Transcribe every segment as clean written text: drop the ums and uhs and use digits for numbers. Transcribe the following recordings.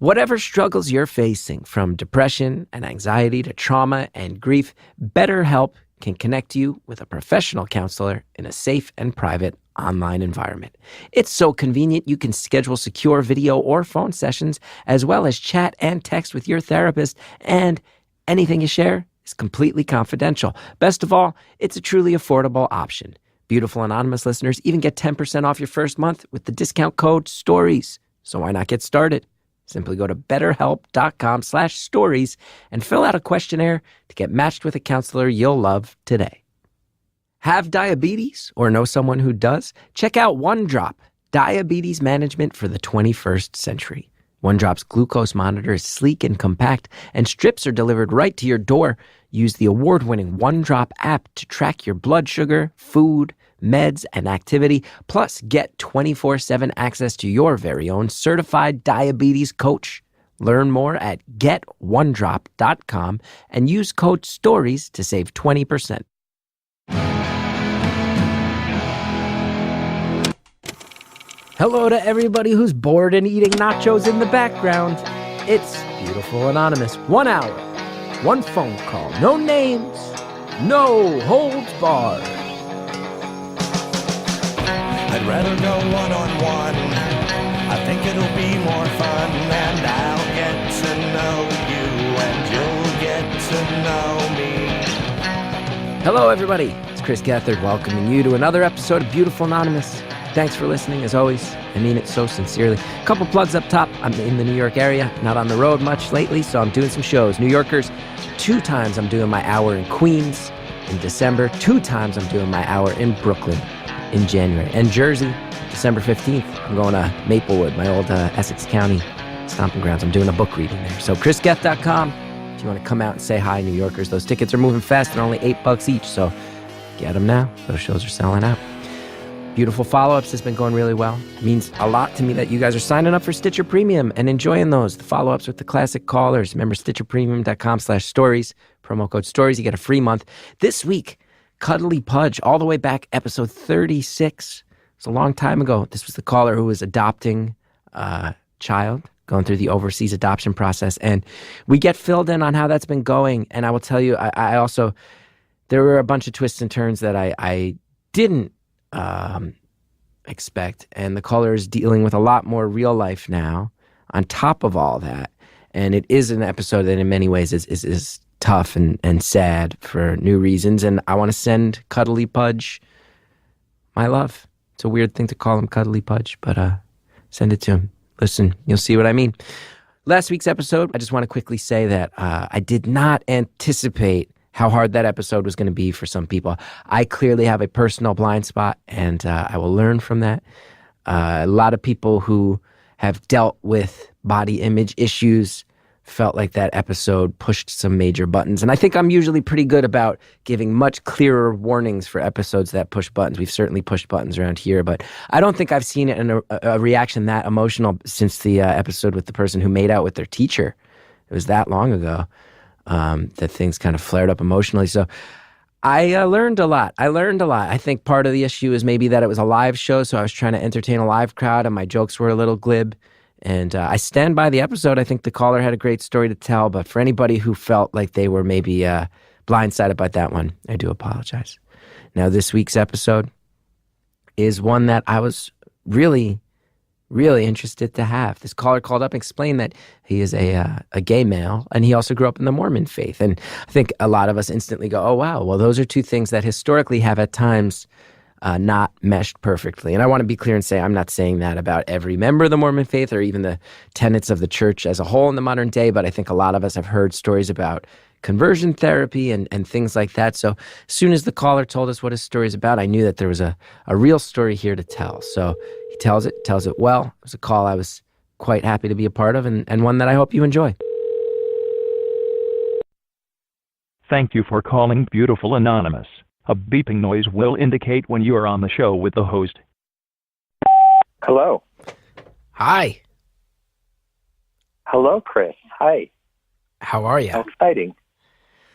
Whatever struggles you're facing, from depression and anxiety to trauma and grief, BetterHelp can connect you with a professional counselor in a safe and private online environment. It's so convenient you can schedule secure video or phone sessions, as well as chat and text with your therapist, and anything you share is completely confidential. Best of all, it's a truly affordable option. Beautiful Anonymous listeners even get 10% off your first month with the discount code STORIES. So why not get started? Simply go to betterhelp.com/stories and fill out a questionnaire to get matched with a counselor you'll love today. Have diabetes or know someone who does? Check out OneDrop, diabetes management for the 21st century. OneDrop's glucose monitor is sleek and compact, and strips are delivered right to your door. Use the award-winning OneDrop app to track your blood sugar, food, meds, and activity. Plus, get 24/7 access to your very own certified diabetes coach. Learn more at getonedrop.com and use code STORIES to save 20%. Hello to everybody who's bored and eating nachos in the background. It's Beautiful Anonymous. 1 hour, one phone call, no names, no holds barred. I'd rather go one-on-one. I think it'll be more fun, and I'll get to know you, and you'll get to know me. Hello, everybody. It's Chris Gethard welcoming you to another episode of Beautiful Anonymous. Thanks for listening, as always. I mean it so sincerely. A couple plugs up top. I'm in the New York area, not on the road much lately, so I'm doing some shows. New Yorkers, 2 times I'm doing my hour in Queens in December. 2 times I'm doing my hour in Brooklyn in January. And Jersey, December 15th, I'm going to Maplewood, my old Essex County stomping grounds. I'm doing a book reading there. So chrisgeth.com if you want to come out and say hi, New Yorkers. Those tickets are moving fast. They're only $8 each, so get them now. Those shows are selling out. Beautiful follow-ups has been going really well. It means a lot to me that you guys are signing up for Stitcher Premium and enjoying those. The follow-ups with the classic callers. Remember, stitcherpremium.com/stories. Promo code STORIES. You get a free month. This week, Cuddly Pudge, all the way back, episode 36. It's a long time ago. This was the caller who was adopting a child, going through the overseas adoption process. And we get filled in on how that's been going. And I will tell you, I also, there were a bunch of twists and turns that I didn't expect. And the caller is dealing with a lot more real life now on top of all that. And it is an episode that in many ways is tough and sad for new reasons. And I want to send Cuddly Pudge my love. It's a weird thing to call him Cuddly Pudge, but send it to him. Listen, you'll see what I mean. Last week's episode, I just want to quickly say that I did not anticipate how hard that episode was going to be for some people. I clearly have a personal blind spot, and I will learn from that. A lot of people who have dealt with body image issues felt like that episode pushed some major buttons. And I think I'm usually pretty good about giving much clearer warnings for episodes that push buttons. We've certainly pushed buttons around here, but I don't think I've seen it in a reaction that emotional since the episode with the person who made out with their teacher. It was that long ago that things kind of flared up emotionally. So I learned a lot. I think part of the issue is maybe that it was a live show, so I was trying to entertain a live crowd, and my jokes were a little glib. And I stand by the episode. I think the caller had a great story to tell, but for anybody who felt like they were maybe blindsided by that one, I do apologize. Now, this week's episode is one that I was really, really interested to have. This caller called up and explained that he is a gay male, and he also grew up in the Mormon faith. And I think a lot of us instantly go, oh, wow, well, those are two things that historically have at times not meshed perfectly. And I want to be clear and say I'm not saying that about every member of the Mormon faith or even the tenets of the church as a whole in the modern day, but I think a lot of us have heard stories about conversion therapy and things like that. So as soon as the caller told us what his story is about, I knew that there was a real story here to tell. So he tells it well. It was a call I was quite happy to be a part of, and one that I hope you enjoy. Thank you for calling Beautiful Anonymous. A beeping noise will indicate when you are on the show with the host. Hello. Hi. Hello, Chris. Hi. How are you? How exciting.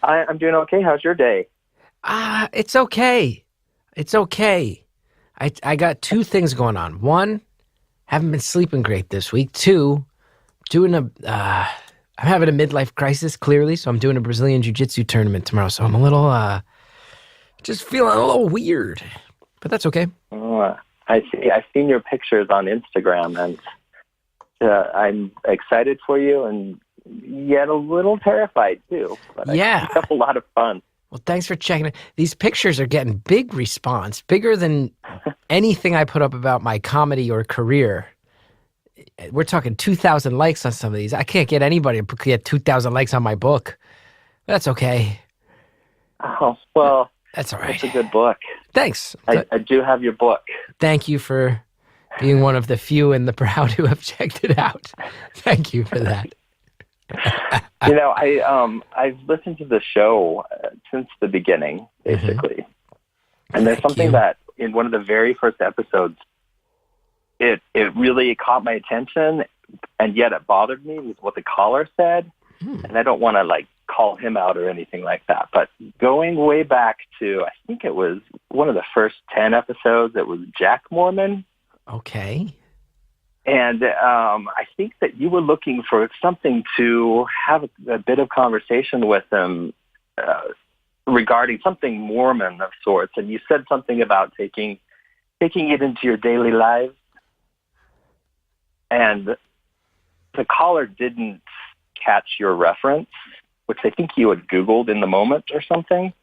I'm doing okay. How's your day? It's okay. It's okay. I got 2 things going on. 1, haven't been sleeping great this week. 2, doing I'm having a midlife crisis, clearly, so I'm doing a Brazilian Jiu-Jitsu tournament tomorrow, so I'm a little, just feeling a little weird, but that's okay. Oh, I see. I've seen your pictures on Instagram, and I'm excited for you, and yet a little terrified too. But Yeah. I think that's a lot of fun. Well, thanks for checking it. These pictures are getting big response, bigger than anything I put up about my comedy or career. We're talking 2,000 likes on some of these. I can't get anybody to get 2,000 likes on my book. That's okay. Oh, well, That's all right. it's a good book. Thanks. I do have your book. Thank you for being one of the few and the proud who have checked it out. Thank you for that. I've listened to the show since the beginning, basically. And there's something that in one of the very first episodes, it really caught my attention, and yet it bothered me with what the caller said. And I don't want to call him out or anything like that. But going way back to, I think it was one of the first 10 episodes, it was Jack Mormon. Okay. And I think that you were looking for something to have a bit of conversation with him regarding something Mormon of sorts. And you said something about taking it into your daily lives. And the caller didn't catch your reference, which I think you had Googled in the moment or something.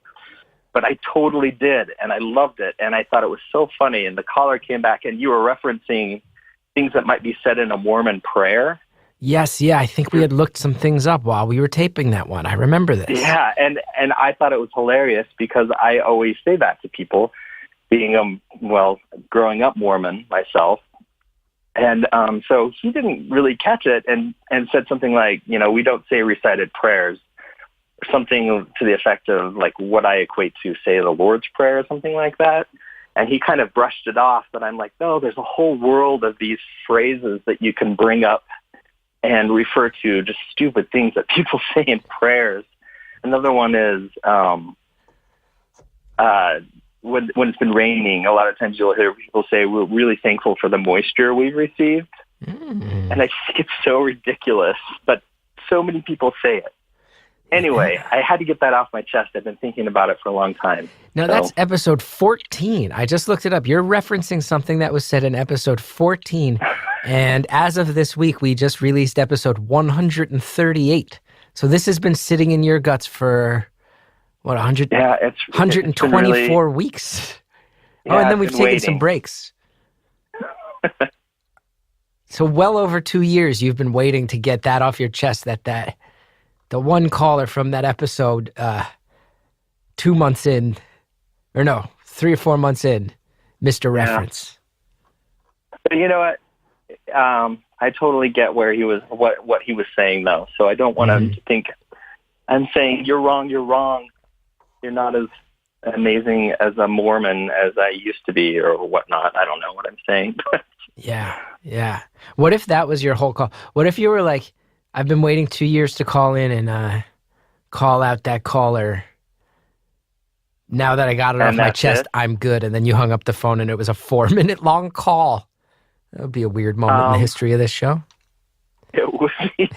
But I totally did, and I loved it, and I thought it was so funny. And the caller came back, and you were referencing things that might be said in a Mormon prayer. Yes, yeah, I think we had looked some things up while we were taping that one. I remember this. Yeah, and I thought it was hilarious because I always say that to people, being growing up Mormon myself. And so he didn't really catch it and said something like, we don't say recited prayers, or something to the effect of what I equate to, say, the Lord's Prayer or something like that. And he kind of brushed it off, but I'm like, no, there's a whole world of these phrases that you can bring up and refer to just stupid things that people say in prayers. Another one is when it's been raining, a lot of times you'll hear people say, we're really thankful for the moisture we've received. And I think it's so ridiculous, but so many people say it. Anyway, I had to get that off my chest. I've been thinking about it for a long time. Now, that's episode 14. I just looked it up. You're referencing something that was said in episode 14. And as of this week, we just released episode 138. So this has been sitting in your guts for, 124 weeks? Yeah, and then we've taken some breaks. So well over 2 years, you've been waiting to get that off your chest, that the one caller from that episode, 2 months in, or no, 3 or 4 months in, missed a reference. But you know what? I totally get where he was, what he was saying, though. So I don't want him to think I'm saying you're wrong. You're not as amazing as a Mormon as I used to be, or whatnot. I don't know what I'm saying. Yeah. What if that was your whole call? What if you were like, I've been waiting 2 years to call in and call out that caller. Now that I got it off my chest, I'm good. And then you hung up the phone and it was a 4-minute long call. That would be a weird moment in the history of this show. It would be.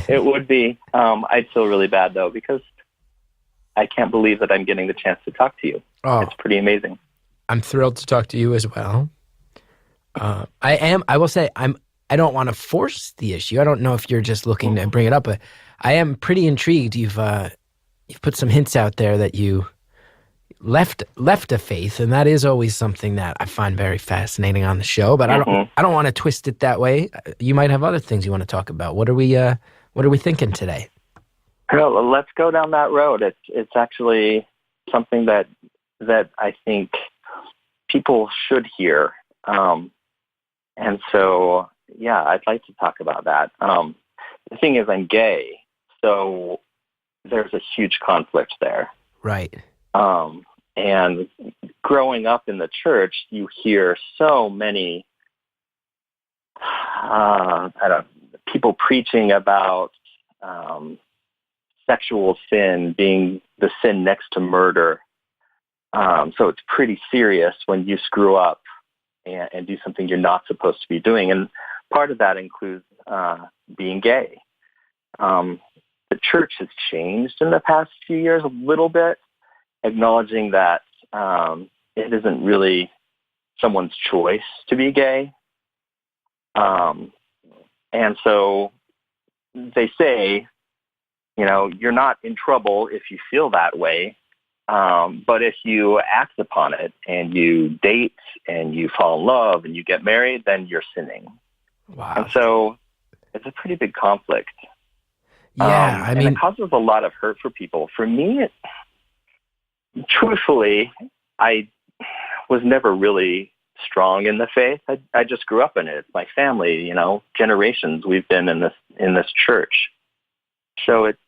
It would be. I'd feel really bad, though, because I can't believe that I'm getting the chance to talk to you. Oh, it's pretty amazing. I'm thrilled to talk to you as well. I will say, I don't want to force the issue. I don't know if you're just looking to bring it up, but I am pretty intrigued. You've put some hints out there that you left a faith, and that is always something that I find very fascinating on the show. But I don't want to twist it that way. You might have other things you want to talk about. What are we thinking today? Well, let's go down that road. It's actually something that I think people should hear. And so, yeah, I'd like to talk about that. The thing is, I'm gay, so there's a huge conflict there. Right. And growing up in the church, you hear so many people preaching about sexual sin being the sin next to murder. So it's pretty serious when you screw up and do something you're not supposed to be doing. And part of that includes being gay. The church has changed in the past few years a little bit, acknowledging that it isn't really someone's choice to be gay. And so they say, you're not in trouble if you feel that way. But if you act upon it and you date and you fall in love and you get married, then you're sinning. Wow. And so it's a pretty big conflict. Yeah, and it causes a lot of hurt for people. For me, truthfully, I was never really strong in the faith. I just grew up in it. It's my family, generations we've been in this church. So it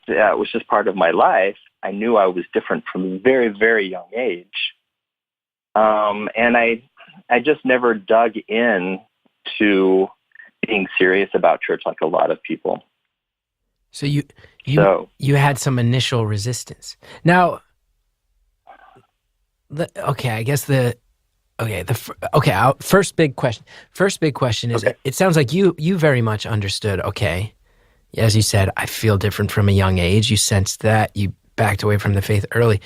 was just part of my life. I knew I was different from a very, very young age. And I just never dug in to being serious about church like a lot of people. So you had some initial resistance. Now, first big question is, okay. It sounds like you very much understood, okay, as you said, I feel different from a young age. You sensed that, you backed away from the faith early.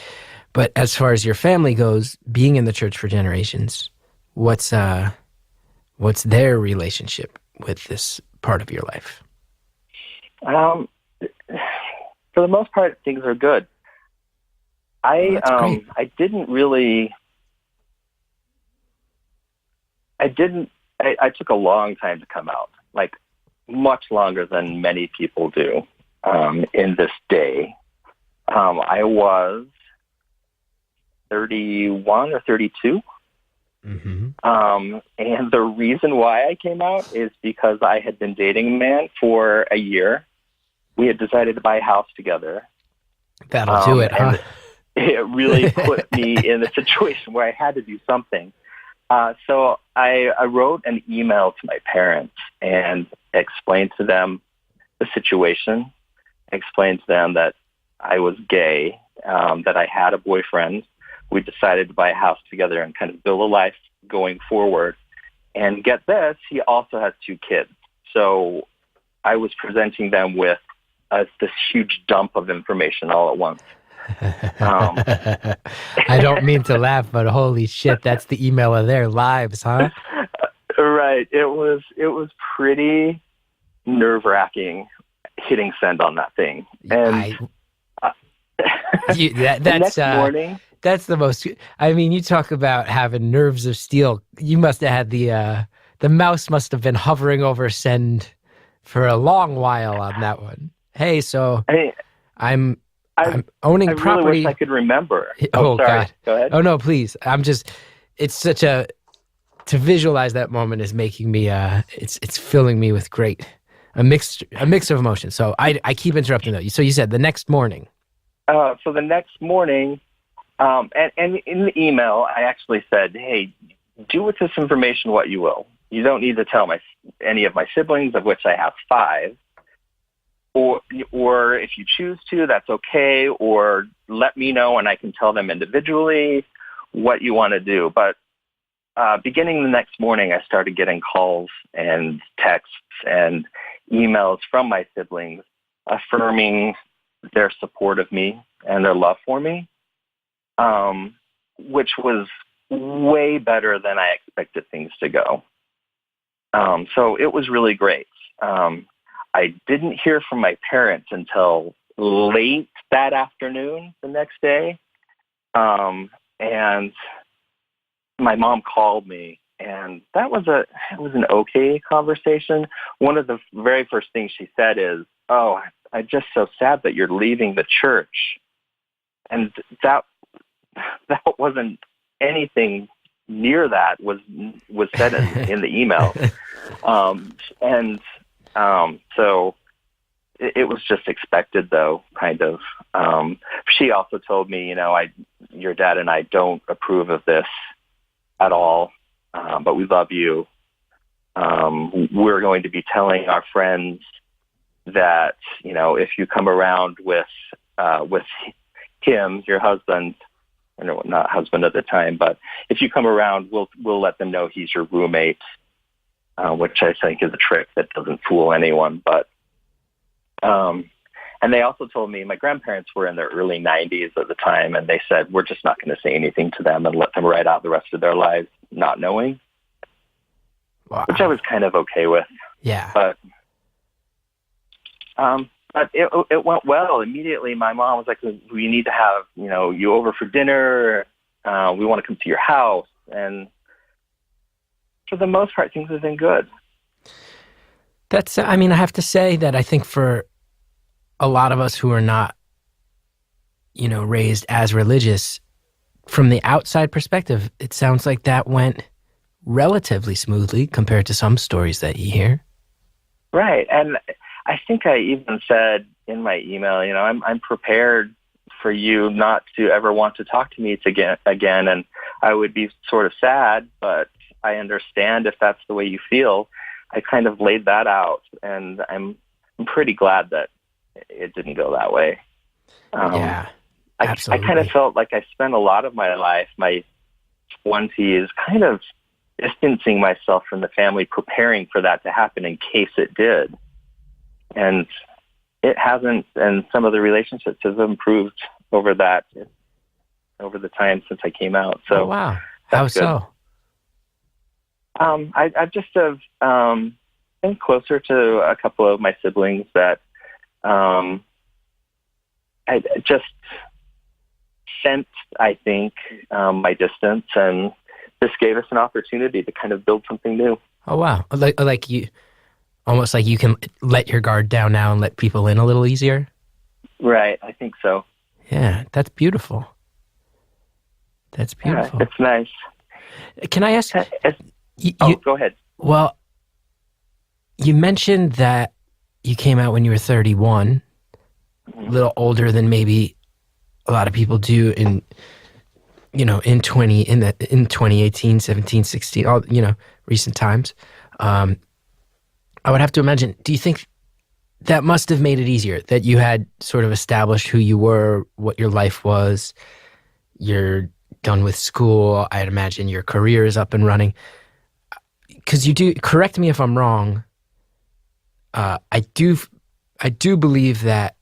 But as far as your family goes, being in the church for generations, what's their relationship with this part of your life? For the most part, things are good. I took a long time to come out, like much longer than many people do in this day. I was 31 or 32. Mm-hmm. And the reason why I came out is because I had been dating a man for a year. We had decided to buy a house together. That'll do it, huh? It really put me in a situation where I had to do something. So I wrote an email to my parents and explained to them the situation, explained to them that I was gay, that I had a boyfriend. We decided to buy a house together and kind of build a life going forward. And get this, he also has 2 kids. So I was presenting them with this huge dump of information all at once. I don't mean to laugh, but holy shit, that's the email of their lives, huh? Right. It was pretty nerve-wracking hitting send on that thing. And the next morning, that's the most. I mean, you talk about having nerves of steel. You must have had the mouse must have been hovering over send for a long while on that one. Hey, so I'm owning property. I really wish I could remember. Oh, sorry. God. Go ahead. Oh, no, please. It's such to visualize that moment is making me, it's filling me with a mix of emotions. So I keep interrupting though. So you said the next morning. So the next morning, and in the email, I actually said, hey, do with this information what you will. You don't need to tell any of my siblings, of which I have 5. Or if you choose to, that's okay. Or let me know and I can tell them individually what you want to do. But beginning the next morning, I started getting calls and texts and emails from my siblings affirming their support of me and their love for me, which was way better than I expected things to go. So it was really great. I didn't hear from my parents until late that afternoon the next day. And my mom called me, and it was an okay conversation. One of the very first things she said is, "Oh, I'm just so sad that you're leaving the church." And that wasn't anything near that was said in the email. So it was just expected, though, kind of. She also told me, your dad and I don't approve of this at all, but we love you. We're going to be telling our friends that, if you come around with him, your husband, or not husband at the time, but if you come around, we'll let them know he's your roommate, which I think is a trick that doesn't fool anyone. But and they also told me my grandparents were in their early 90s at the time, and they said, we're just not going to say anything to them and let them ride out the rest of their lives not knowing, which I was kind of okay with. Yeah. But it went well. Immediately, my mom was like, we need to have, you over for dinner. We want to come to your house. And for the most part, things have been good. I have to say that I think for a lot of us who are not, raised as religious, from the outside perspective, it sounds like that went relatively smoothly compared to some stories that you hear. Right. And I think I even said in my email, I'm prepared for you not to ever want to talk to me again. And I would be sort of sad, but I understand if that's the way you feel. I kind of laid that out, and I'm pretty glad that it didn't go that way. Yeah, absolutely. I kind of felt like I spent a lot of my life, my 20s, kind of distancing myself from the family, preparing for that to happen in case it did. And it hasn't, and some of the relationships have improved over the time since I came out. So, wow. How so? I just have been closer to a couple of my siblings that I just sensed, I think, my distance, and this gave us an opportunity to kind of build something new. Oh, wow. Like you, almost like you can let your guard down now and let people in a little easier? Right, I think so. Yeah, that's beautiful. That's beautiful. Yeah, it's nice. Can I ask? Go ahead. Well, you mentioned that you came out when you were 31, a little older than maybe a lot of people do in 2018, 17, 16, all, recent times. I would have to imagine, do you think that must have made it easier, that you had sort of established who you were, what your life was, you're done with school, I'd imagine your career is up and running? Because you do, correct me if I'm wrong, I do believe that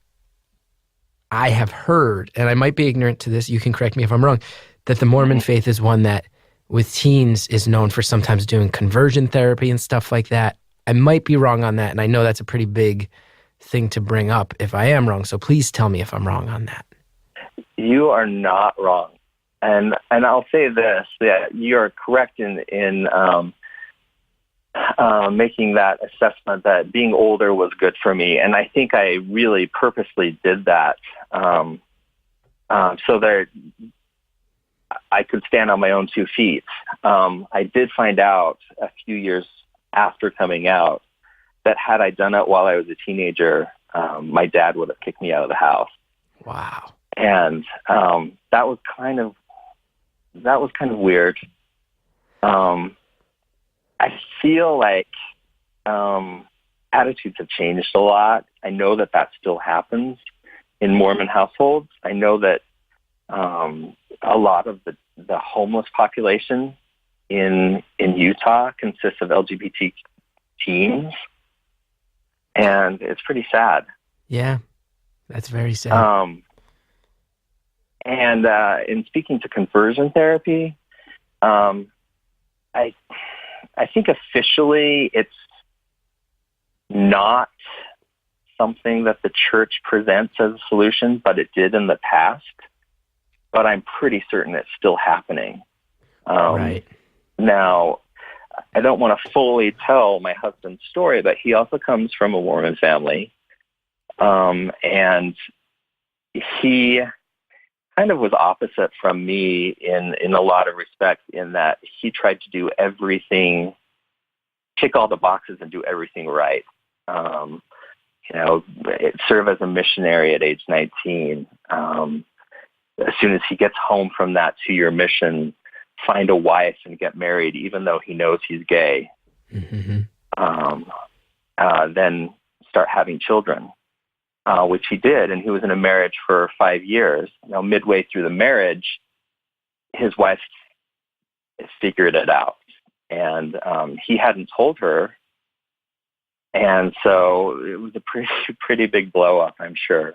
I have heard, and I might be ignorant to this, you can correct me if I'm wrong, that the Mormon faith is one that with teens is known for sometimes doing conversion therapy and stuff like that. I might be wrong on that, and I know that's a pretty big thing to bring up if I am wrong, so please tell me if I'm wrong on that. You are not wrong. And I'll say this, that you are correct in making that assessment that being older was good for me. And I think I really purposely did that so that I could stand on my own 2 feet. I did find out a few years after coming out that had I done it while I was a teenager, my dad would have kicked me out of the house. Wow. And that was kind of weird. I feel like attitudes have changed a lot. I know that still happens in Mormon households. I know that a lot of the homeless population in Utah consists of LGBT teens, and it's pretty sad. Yeah, that's very sad. And in speaking to conversion therapy, I think officially it's not something that the church presents as a solution, but it did in the past. But I'm pretty certain it's still happening. Right. Now, I don't want to fully tell my husband's story, but he also comes from a Mormon family. And he kind of was opposite from me in a lot of respects, in that he tried to do everything, tick all the boxes and do everything right. Serve as a missionary at age 19. As soon as he gets home from that 2-year mission, find a wife and get married, even though he knows he's gay. Mm-hmm. Then start having children, which he did. And he was in a marriage for 5 years. Now, midway through the marriage, his wife figured it out, and he hadn't told her, and so it was a pretty big blow up, I'm sure.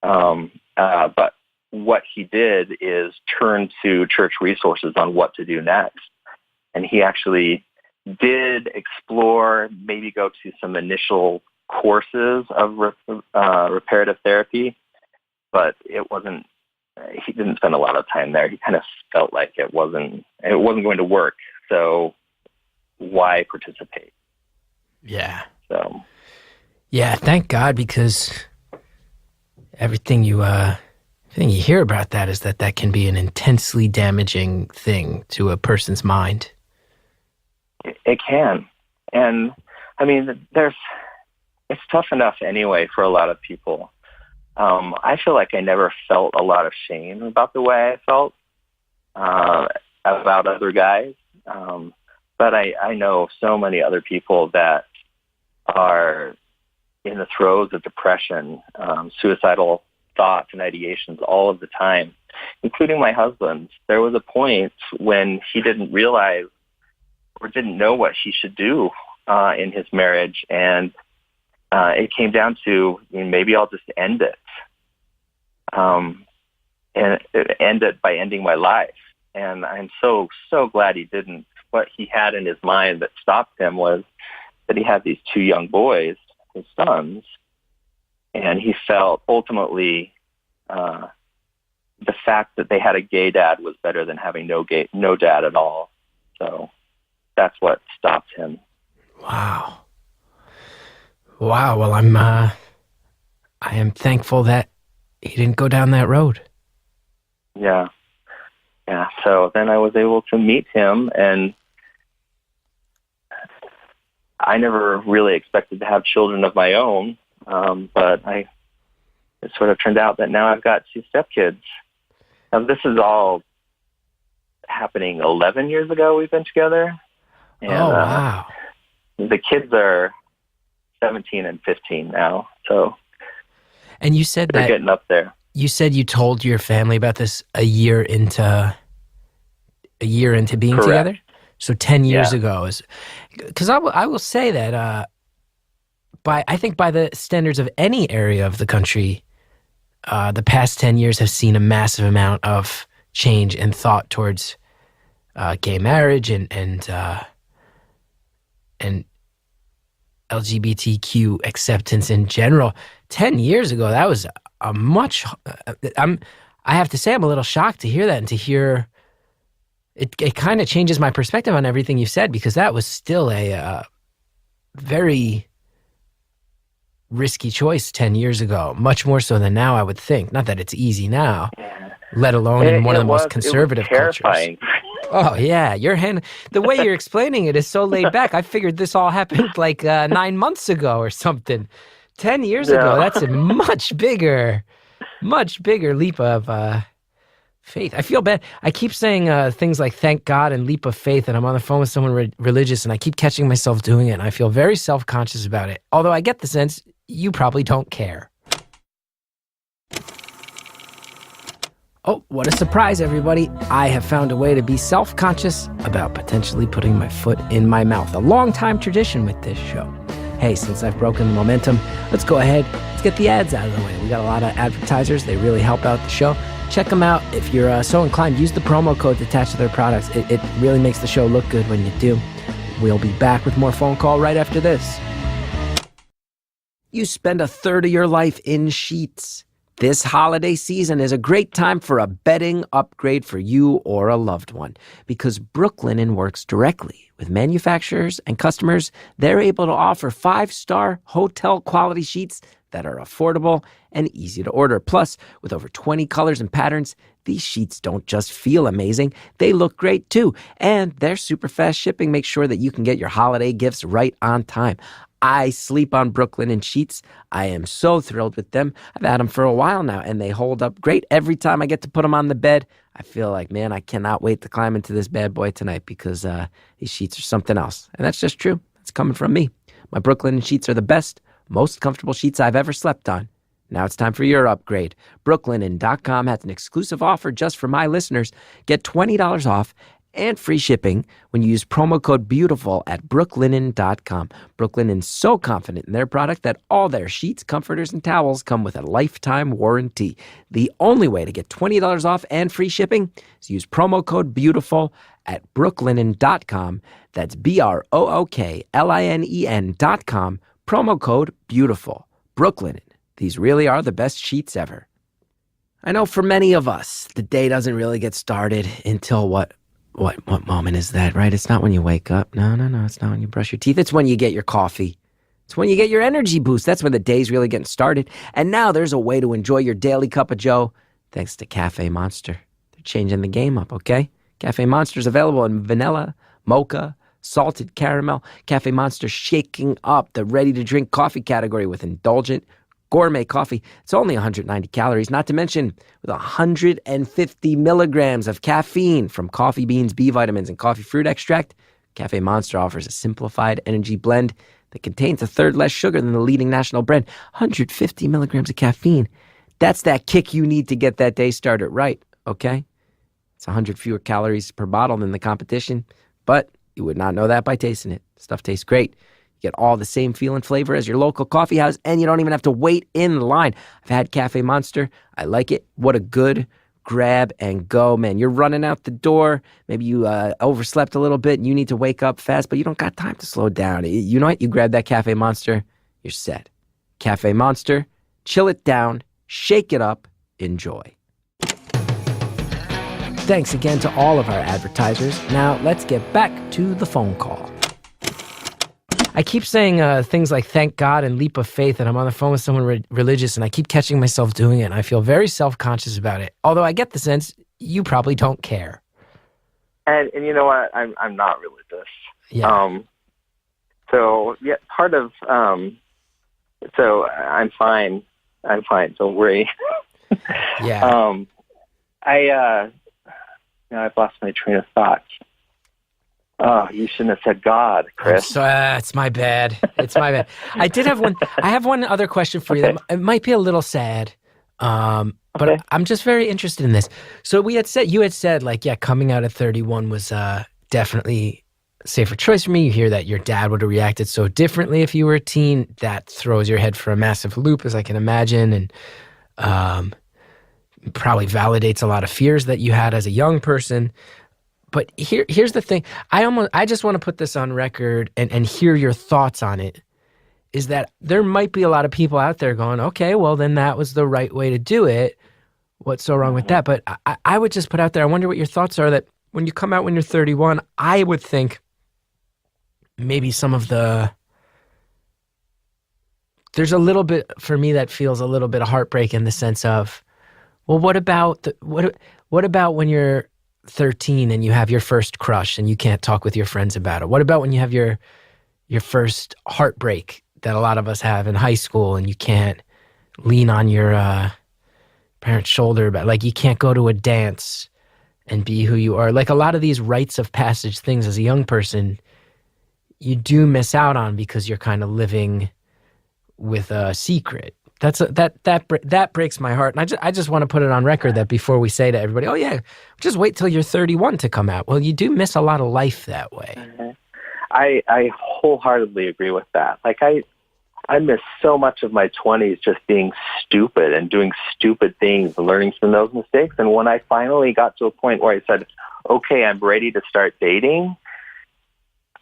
But what he did is turn to church resources on what to do next, and he actually did explore, maybe go to some initial courses of reparative therapy, but it wasn't. He didn't spend a lot of time there. He kind of felt like it wasn't going to work. So why participate? Yeah. So. Yeah. Thank God, because everything you hear about that is that can be an intensely damaging thing to a person's mind. It can, and I mean, it's tough enough anyway for a lot of people. I feel like I never felt a lot of shame about the way I felt about other guys. But I know so many other people that are in the throes of depression, suicidal thoughts and ideations all of the time, including my husband. There was a point when he didn't realize or didn't know what he should do in his marriage, and it came down to, maybe I'll just end it. And end it by ending my life. And I'm so glad he didn't. What he had in his mind that stopped him was that he had these two young boys, his sons, and he felt ultimately the fact that they had a gay dad was better than having no dad at all. So that's what stopped him. Wow. Well, I am thankful that he didn't go down that road. Yeah. So then I was able to meet him, and I never really expected to have children of my own, but it sort of turned out that now I've got two stepkids. Now, this is all happening 11 years ago we've been together. And, wow. The kids are 17 and 15 now, so and you said they're getting up there. You said you told your family about this a year into being Correct. together. So 10 years ago is, because I will say that I think by the standards of any area of the country, the past 10 years have seen a massive amount of change and thought towards gay marriage and LGBTQ acceptance in general. 10 years ago, that was a much. I have to say, I'm a little shocked to hear that, and to hear it kind of changes my perspective on everything you said, because that was still a very risky choice 10 years ago, much more so than now, I would think. Not that it's easy now, let alone in one of the most conservative cultures. Oh, yeah. The way you're explaining it is so laid back. I figured this all happened like 9 months ago or something. 10 years ago, that's a much bigger leap of faith. I feel bad. I keep saying things like thank God and leap of faith, and I'm on the phone with someone religious, and I keep catching myself doing it, and I feel very self-conscious about it. Although I get the sense you probably don't care. Oh, what a surprise, everybody. I have found a way to be self-conscious about potentially putting my foot in my mouth. A long-time tradition with this show. Hey, since I've broken the momentum, let's go ahead. Let's get the ads out of the way. We got a lot of advertisers. They really help out the show. Check them out. If you're so inclined, use the promo code attached to their products. It really makes the show look good when you do. We'll be back with more phone call right after this. You spend a third of your life in sheets. This holiday season is a great time for a bedding upgrade for you or a loved one, because Brooklinen works directly with manufacturers and customers. They're able to offer 5-star hotel quality sheets that are affordable and easy to order. Plus, with over 20 colors and patterns, these sheets don't just feel amazing, they look great too. And their super fast shipping makes sure that you can get your holiday gifts right on time. I sleep on Brooklinen sheets. I am so thrilled with them. I've had them for a while now, and they hold up great. Every time I get to put them on the bed, I feel like, man, I cannot wait to climb into this bad boy tonight, because these sheets are something else. And that's just true. It's coming from me. My Brooklinen sheets are the best, most comfortable sheets I've ever slept on. Now it's time for your upgrade. Brooklinen.com has an exclusive offer just for my listeners. Get $20 off and free shipping when you use promo code BEAUTIFUL at brooklinen.com. Brooklinen's so confident in their product that all their sheets, comforters, and towels come with a lifetime warranty. The only way to get $20 off and free shipping is use promo code BEAUTIFUL at brooklinen.com. That's BROOKLINEN.com. Promo code BEAUTIFUL. Brooklinen. These really are the best sheets ever. I know for many of us, the day doesn't really get started until what moment is that, right? It's not when you wake up. No. It's not when you brush your teeth. It's when you get your coffee. It's when you get your energy boost. That's when the day's really getting started. And now there's a way to enjoy your daily cup of joe thanks to Cafe Monster. They're changing the game up, okay? Cafe Monster is available in vanilla, mocha, salted caramel. Cafe Monster shaking up the ready-to-drink coffee category with indulgent, gourmet coffee. It's only 190 calories, not to mention with 150 milligrams of caffeine from coffee beans, B vitamins, and coffee fruit extract. Cafe Monster offers a simplified energy blend that contains a third less sugar than the leading national brand. 150 milligrams of caffeine. That's that kick you need to get that day started right, okay? It's 100 fewer calories per bottle than the competition, but you would not know that by tasting it. Stuff tastes great. You get all the same feel and flavor as your local coffee house, and you don't even have to wait in line. I've had Cafe Monster. I like it. What a good grab and go, man. You're running out the door. Maybe you overslept a little bit and you need to wake up fast, but you don't got time to slow down. You know what? You grab that Cafe Monster, you're set. Cafe Monster, chill it down, shake it up, enjoy. Thanks again to all of our advertisers. Now let's get back to the phone call. I keep saying things like thank God and leap of faith, and I'm on the phone with someone religious, and I keep catching myself doing it, and I feel very self-conscious about it. Although I get the sense you probably don't care. And you know what? I'm not religious. Yeah. Part of so I'm fine. Don't worry. Yeah. I've lost my train of thought. Oh, you shouldn't have said God, Chris. It's my bad. It's my bad. I have one other question for you. That it might be a little sad, but I'm just very interested in this. So you had said like, yeah, coming out at 31 was definitely a safer choice for me. You hear that your dad would have reacted so differently if you were a teen. That throws your head for a massive loop, as I can imagine, and probably validates a lot of fears that you had as a young person. But here's the thing. I just want to put this on record and hear your thoughts on it, is that there might be a lot of people out there going, okay, well, then that was the right way to do it. What's so wrong with that? But I would just put out there, I wonder what your thoughts are, that when you come out when you're 31, I would think maybe some of there's a little bit, for me, that feels a little bit of heartbreak in the sense of, well, what about when you're 13 and you have your first crush and you can't talk with your friends about it? What about when you have your first heartbreak that a lot of us have in high school and you can't lean on your parent's shoulder, but like you can't go to a dance and be who you are? Like a lot of these rites of passage things as a young person, you do miss out on because you're kind of living with a secret. That breaks my heart. And I just want to put it on record that before we say to everybody, oh yeah, just wait till you're 31 to come out. Well, you do miss a lot of life that way. Mm-hmm. I wholeheartedly agree with that. Like I miss so much of my 20s just being stupid and doing stupid things and learning from those mistakes. And when I finally got to a point where I said, okay, I'm ready to start dating,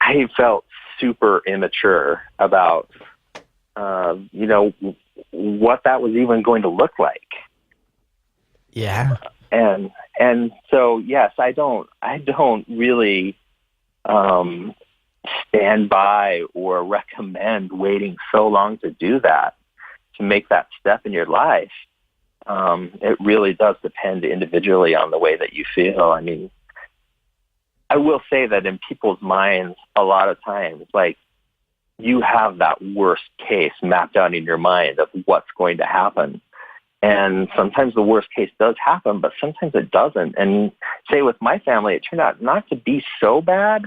I felt super immature about, what that was even going to look like. Yeah. And so, yes, I don't really stand by or recommend waiting so long to do that, to make that step in your life. It really does depend individually on the way that you feel. I mean, I will say that in people's minds, a lot of times, like, you have that worst case mapped out in your mind of what's going to happen. And sometimes the worst case does happen, but sometimes it doesn't. And say with my family, it turned out not to be so bad.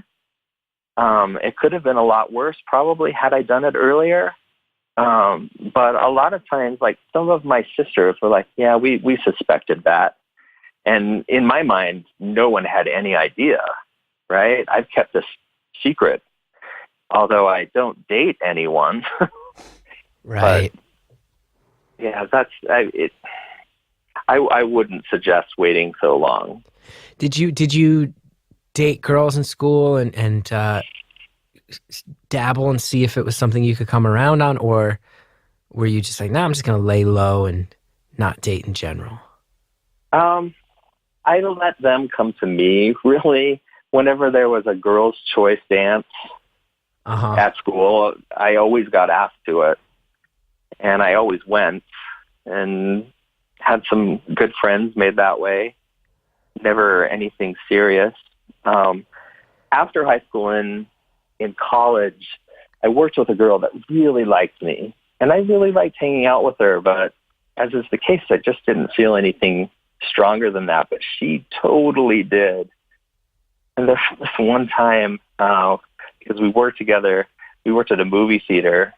It could have been a lot worse, probably, had I done it earlier. But a lot of times, like some of my sisters were like, yeah, we suspected that. And in my mind, no one had any idea, right? I've kept this secret, although I don't date anyone. Right. But, yeah, I wouldn't suggest waiting so long. Did you date girls in school and dabble and see if it was something you could come around on, or were you just like, nah, I'm just going to lay low and not date in general? I let them come to me, really. Whenever there was a girls' choice dance at school, I always got asked to it. And I always went and had some good friends made that way. Never anything serious. After high school and in college, I worked with a girl that really liked me. And I really liked hanging out with her, but as is the case, I just didn't feel anything stronger than that. But she totally did. And this one time, because we worked together, we worked at a movie theater,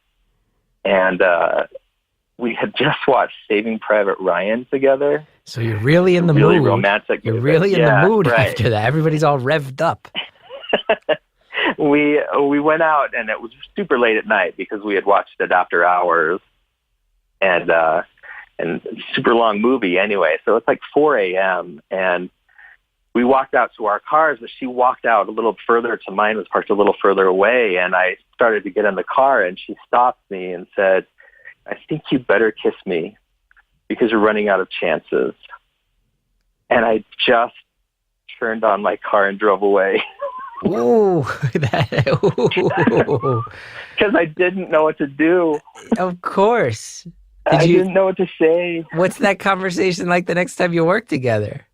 and we had just watched Saving Private Ryan together. So you're really in the really mood. Romantic. You're really in the mood right. after that. Everybody's all revved up. We went out, and it was super late at night because we had watched it after hours, and super long movie anyway. So it's like 4 a.m. and we walked out to our cars, but she walked out a little further to mine, was parked a little further away, and I started to get in the car, and she stopped me and said, I think you better kiss me because you're running out of chances. And I just turned on my car and drove away. Ooh, because I didn't know what to do. Of course. I didn't know what to say. What's that conversation like the next time you work together?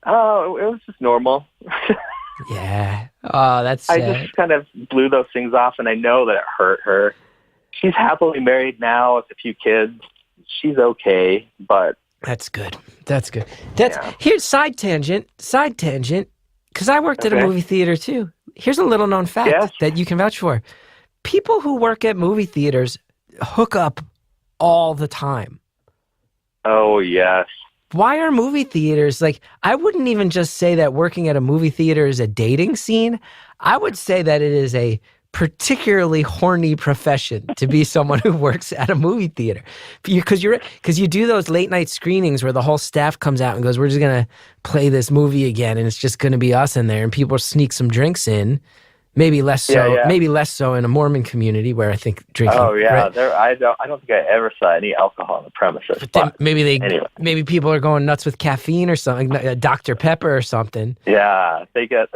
Oh, it was just normal. Yeah. Oh, that's sad. I just kind of blew those things off, and I know that it hurt her. She's happily married now with a few kids. She's okay, but... That's good. Here's side tangent, because I worked at a movie theater too. Here's a little known fact that you can vouch for. People who work at movie theaters hook up all the time. Oh, yes. Why are movie theaters, like, I wouldn't even just say that working at a movie theater is a dating scene. I would say that it is a particularly horny profession to be someone who works at a movie theater. Because you do those late night screenings where the whole staff comes out and goes, we're just going to play this movie again, and it's just going to be us in there, and people sneak some drinks in. Maybe less so. Maybe less so in a Mormon community where I think drinking. Oh yeah, right? I don't think I ever saw any alcohol on the premises. But maybe people are going nuts with caffeine or something, Dr. Pepper or something. Yeah, they get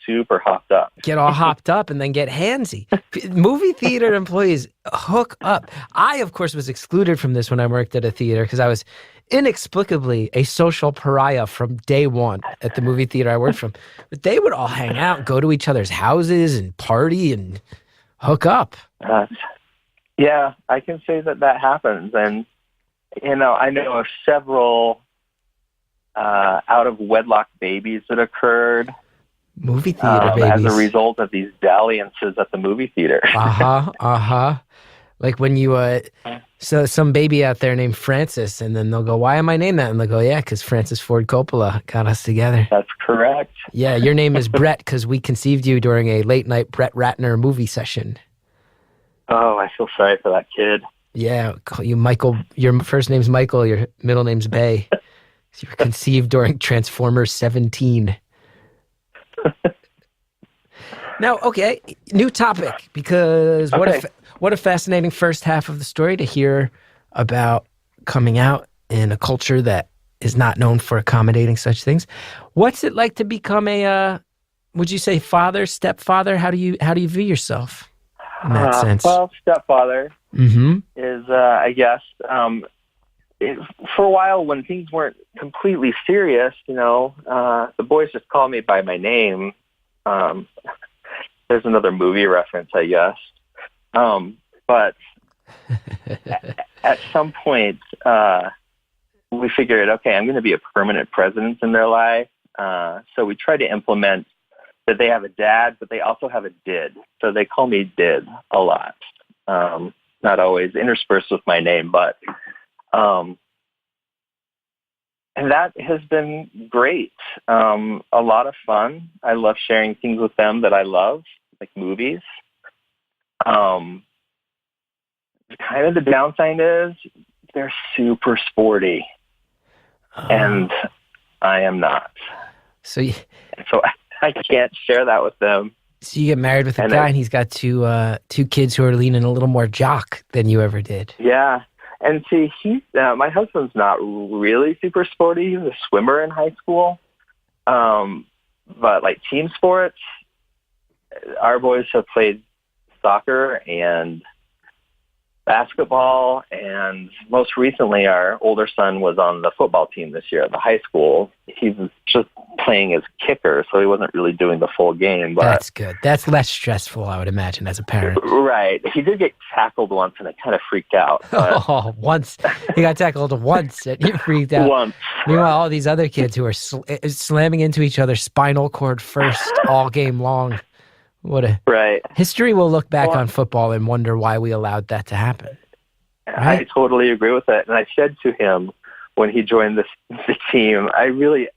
super hopped up. Get all hopped up and then get handsy. Movie theater employees hook up. I, of course, was excluded from this when I worked at a theater because I was inexplicably a social pariah from day one at the movie theater I worked from. But they would all hang out, go to each other's houses and party and hook up. Yeah, I can say that happens. And, I know of several out-of-wedlock babies that occurred. Movie theater babies. As a result of these dalliances at the movie theater. Like when you, so some baby out there named Francis, and then they'll go, why am I named that? And they'll go, yeah, because Francis Ford Coppola got us together. That's correct. Yeah, your name is Brett because we conceived you during a late night Brett Ratner movie session. Oh, I feel sorry for that kid. Yeah, call you Michael. Your first name's Michael, your middle name's Bay. You were conceived during Transformers 17. Now, okay, new topic, because what a fascinating first half of the story to hear about coming out in a culture that is not known for accommodating such things. What's it like to become a, would you say father, stepfather? How do you view yourself in that sense? Well, stepfather is, I guess, for a while when things weren't completely serious, the boys just call me by my name. There's another movie reference, I guess. But at some point, we figured, okay, I'm going to be a permanent presence in their life. So we try to implement that they have a dad, but they also have a did. So they call me did a lot. not always interspersed with my name, but and that has been great. A lot of fun. I love sharing things with them that I love, like movies. Kind of the downside is they're super sporty, and I am not. So I can't share that with them. So you get married with a guy, and he's got two kids who are leaning a little more jock than you ever did. Yeah. And see, my husband's not really super sporty. He was a swimmer in high school. But like team sports, our boys have played soccer and basketball, and most recently our older son was on the football team this year at the high school. He was just playing as kicker, so he wasn't really doing the full game. But that's good. That's less stressful, I would imagine, as a parent. Right. He did get tackled once, and I kind of freaked out. Once. He got tackled once, and he freaked out. Once. Meanwhile, all these other kids who are slamming into each other spinal cord first all game long. Right. History will look back on football and wonder why we allowed that to happen. Right? I totally agree with that. And I said to him when he joined the team, I really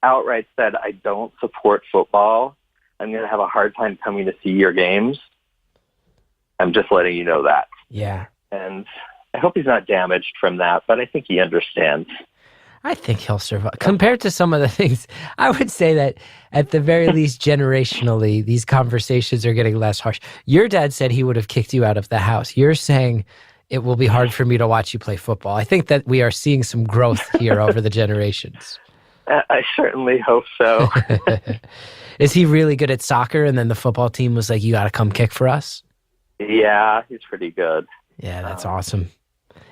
outright said, I don't support football. I'm going to have a hard time coming to see your games. I'm just letting you know that. Yeah. And I hope he's not damaged from that, but I think he understands. I think he'll survive. Compared to some of the things, I would say that at the very least, generationally, these conversations are getting less harsh. Your dad said he would have kicked you out of the house. You're saying it will be hard for me to watch you play football. I think that we are seeing some growth here over the generations. I certainly hope so. Is he really good at soccer? And then the football team was like, you got to come kick for us? Yeah, he's pretty good. Yeah, that's awesome.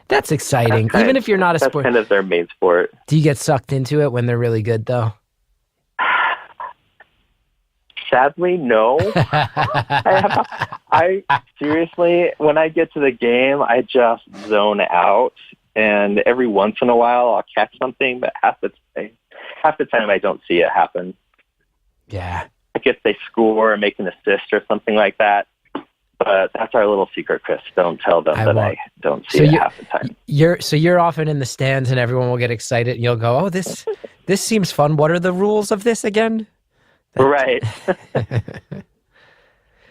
That's exciting. Even if you're not a sport. That's kind of their main sport. Do you get sucked into it when they're really good, though? Sadly, no. I seriously, when I get to the game, I just zone out. And every once in a while, I'll catch something, but half the time I don't see it happen. Yeah. I guess they score or make an assist or something like that. But that's our little secret, Chris. Don't tell them I don't see it half the time. You're often in the stands, and everyone will get excited, and you'll go, "Oh, this seems fun. What are the rules of this again?" Right.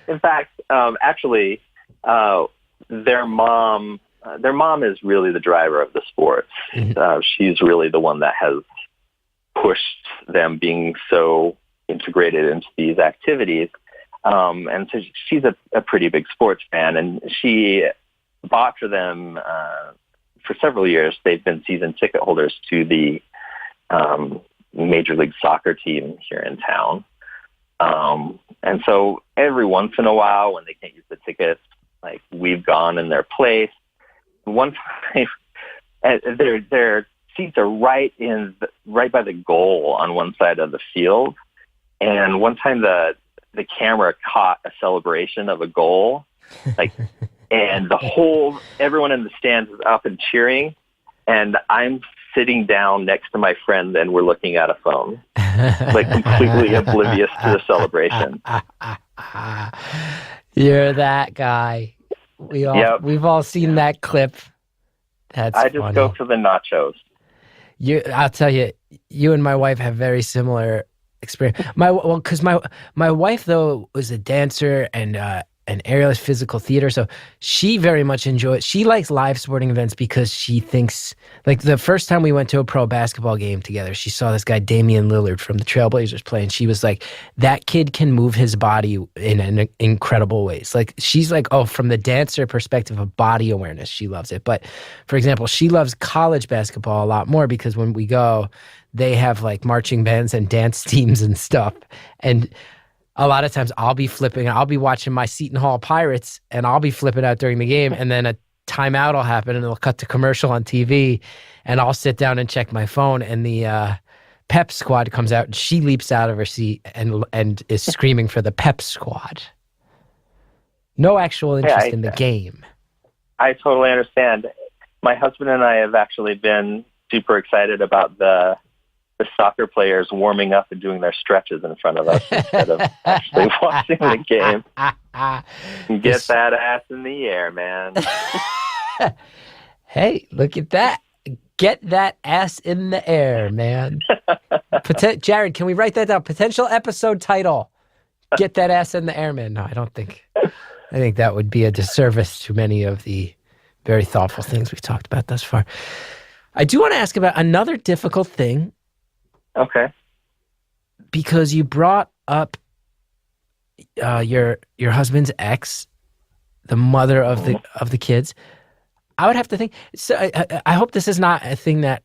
In fact, actually, their mom is really the driver of the sports. Mm-hmm. She's really the one that has pushed them being so integrated into these activities. And so she's a pretty big sports fan, and she bought for them for several years. They've been season ticket holders to the Major League Soccer team here in town. And so every once in a while, when they can't use the tickets, like we've gone in their place. One time, their seats are right by the goal on one side of the field, and one time the camera caught a celebration of a goal, and everyone in the stands is up and cheering, and I'm sitting down next to my friend, and we're looking at a phone, completely oblivious to the celebration. You're that guy. We've all seen that clip. I just funny. Go for the nachos. I'll tell you, you and my wife have very similar experience. Because my wife though was a dancer and an aerialist physical theater, so she very much enjoys. She likes live sporting events because she thinks, like the first time we went to a pro basketball game together, she saw this guy Damian Lillard from the Trailblazers play, and she was like, "That kid can move his body in incredible ways." Like she's like, oh, from the dancer perspective of body awareness, she loves it. But for example, she loves college basketball a lot more because when we go, they have like marching bands and dance teams and stuff. And a lot of times I'll be watching my Seton Hall Pirates, and I'll be flipping out during the game, and then a timeout will happen, and it'll cut to commercial on TV, and I'll sit down and check my phone, and the pep squad comes out, and she leaps out of her seat and is screaming for the pep squad. No actual interest in the game. I totally understand. My husband and I have actually been super excited about the the soccer players warming up and doing their stretches in front of us instead of actually watching the game. Get that ass in the air, man. Hey, look at that. Get that ass in the air, man. Jared, can we write that down? Potential episode title. Get that ass in the air, man. No, I think that would be a disservice to many of the very thoughtful things we've talked about thus far. I do want to ask about another difficult thing. Okay. Because you brought up your husband's ex, the mother of the kids. I would have to think. So I hope this is not a thing that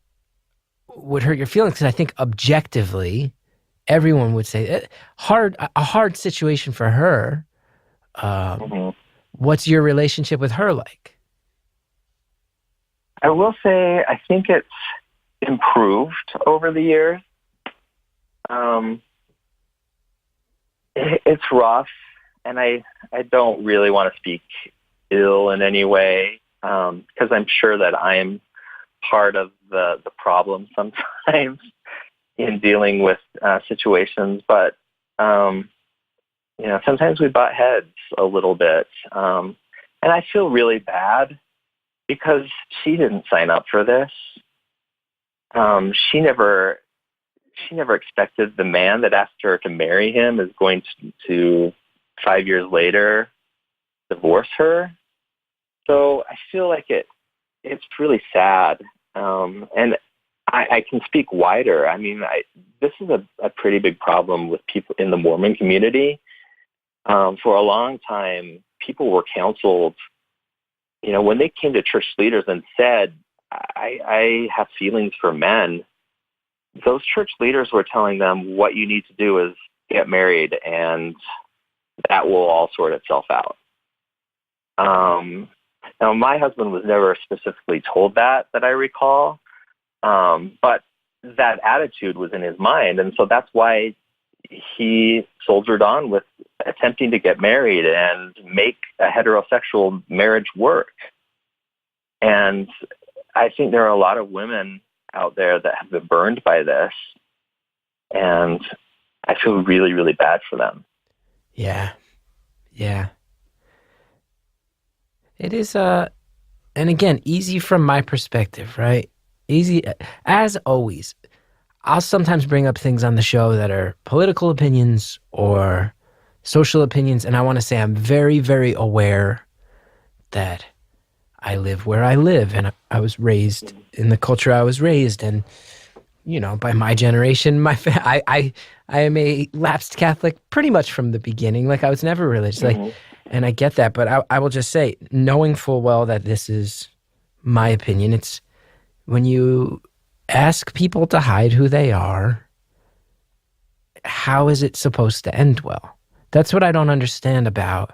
would hurt your feelings, because I think objectively, everyone would say a hard situation for her. What's your relationship with her like? I will say I think it's improved over the years. It's rough, and I don't really want to speak ill in any way, because I'm sure that I'm part of the problem sometimes in dealing with situations. But sometimes we butt heads a little bit, and I feel really bad because she didn't sign up for this. She never expected the man that asked her to marry him is going to 5 years later divorce her. So I feel like it's really sad. And I can speak wider. I mean, this is a pretty big problem with people in the Mormon community. For a long time, people were counseled, when they came to church leaders and said, I have feelings for men, those church leaders were telling them what you need to do is get married, and that will all sort itself out. Now, my husband was never specifically told that I recall, but that attitude was in his mind, and so that's why he soldiered on with attempting to get married and make a heterosexual marriage work. And I think there are a lot of women out there that have been burned by this, and I feel really, really bad for them. Yeah. It is, and again, easy from my perspective, right? Easy, as always. I'll sometimes bring up things on the show that are political opinions or social opinions, and I want to say I'm very, very aware that I live where I live, and I was raised in the culture I was raised, and by my generation, I am a lapsed Catholic pretty much from the beginning. Like, I was never religious, and I get that. But I will just say, knowing full well that this is my opinion, it's when you ask people to hide who they are, how is it supposed to end well? That's what I don't understand about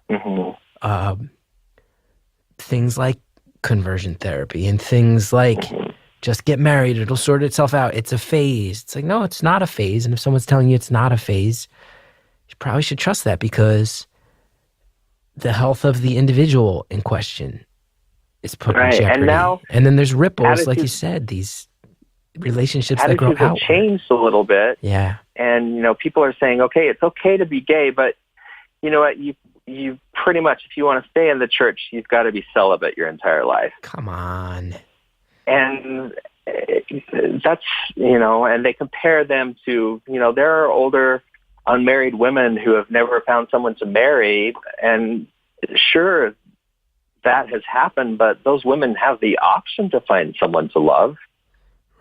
things like conversion therapy and things like just get married, it'll sort itself out. It's a phase. It's like, no, it's not a phase. And if someone's telling you it's not a phase, you probably should trust that, because the health of the individual in question is put in jeopardy. And then there's ripples, like you said, these relationships that grow out. Attitudes have changed a little bit. Yeah. And, people are saying, okay, it's okay to be gay, but you know what? You pretty much, if you want to stay in the church, you've got to be celibate your entire life. Come on. And that's, and they compare them to, there are older unmarried women who have never found someone to marry. And sure, that has happened, but those women have the option to find someone to love.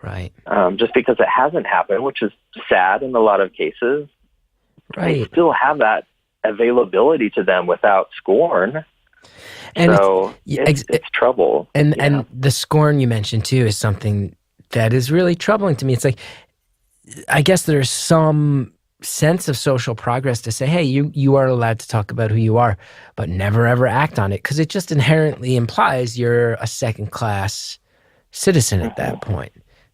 Right. Just because it hasn't happened, which is sad in a lot of cases. Right. They still have that availability to them without scorn. And so it's trouble. And the scorn you mentioned too is something that is really troubling to me. It's like, I guess there's some sense of social progress to say, hey, you are allowed to talk about who you are, but never ever act on it, because it just inherently implies you're a second-class citizen at that point.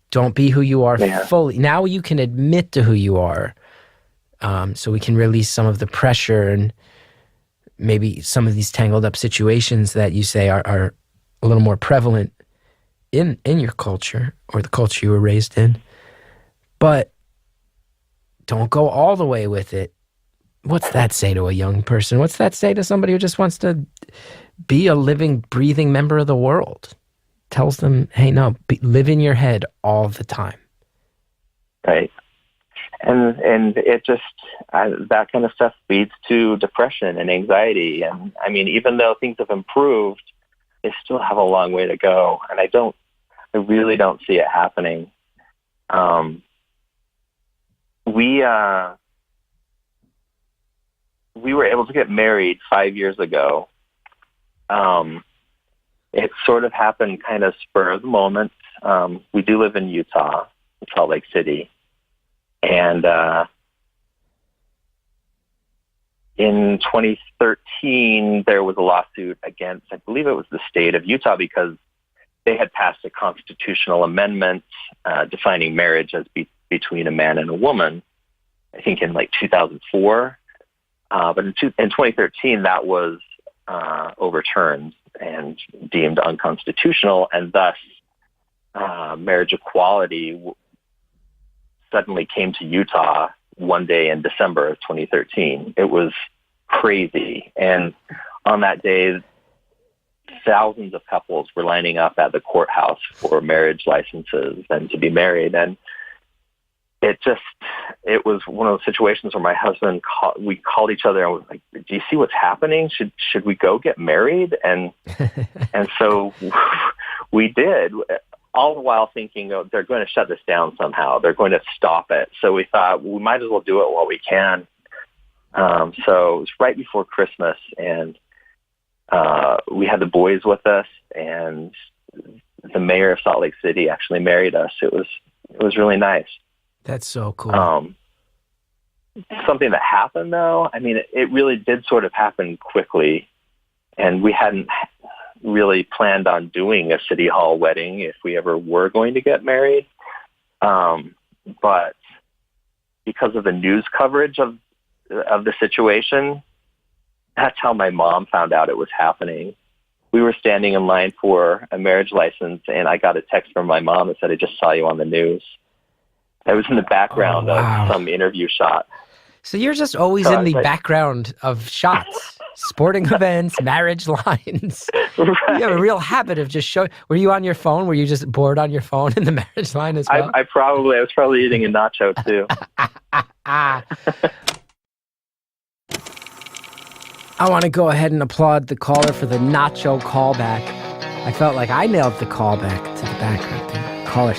Don't be who you are fully. Now you can admit to who you are, so we can release some of the pressure and maybe some of these tangled up situations that you say are a little more prevalent in your culture or the culture you were raised in. But don't go all the way with it. What's that say to a young person? What's that say to somebody who just wants to be a living, breathing member of the world? Tells them, hey, no, live in your head all the time. Right. And it just, that kind of stuff leads to depression and anxiety. And I mean, even though things have improved, they still have a long way to go. And I really don't see it happening. We were able to get married 5 years ago. It sort of happened kind of spur of the moment. We do live in Utah, Salt Lake City. And in 2013, there was a lawsuit against, I believe it was the state of Utah, because they had passed a constitutional amendment defining marriage as between a man and a woman, I think in like 2004. But in 2013, that was overturned and deemed unconstitutional, and thus marriage equality suddenly came to Utah one day in December of 2013. It was crazy. And on that day, thousands of couples were lining up at the courthouse for marriage licenses and to be married. And it was one of those situations where my husband, we called each other and was like, do you see what's happening? Should we go get married? And so we did, all the while thinking, oh, they're going to shut this down somehow. They're going to stop it. So we thought we might as well do it while we can. So it was right before Christmas, and we had the boys with us, and the mayor of Salt Lake City actually married us. It was really nice. That's so cool. Something that happened, though, I mean, it really did sort of happen quickly, and we hadn't really planned on doing a city hall wedding if we ever were going to get married. But because of the news coverage of the situation, that's how my mom found out it was happening. We were standing in line for a marriage license, and I got a text from my mom that said, I just saw you on the news. I was in the background of some interview shot. So you're just always in the background of shots, sporting events, marriage lines. Right. You have a real habit of just showing. Were you on your phone? Were you just bored on your phone in the marriage line as well? I was probably eating a nacho too. I want to go ahead and applaud the caller for the nacho callback. I felt like I nailed the callback to the background thing. Caller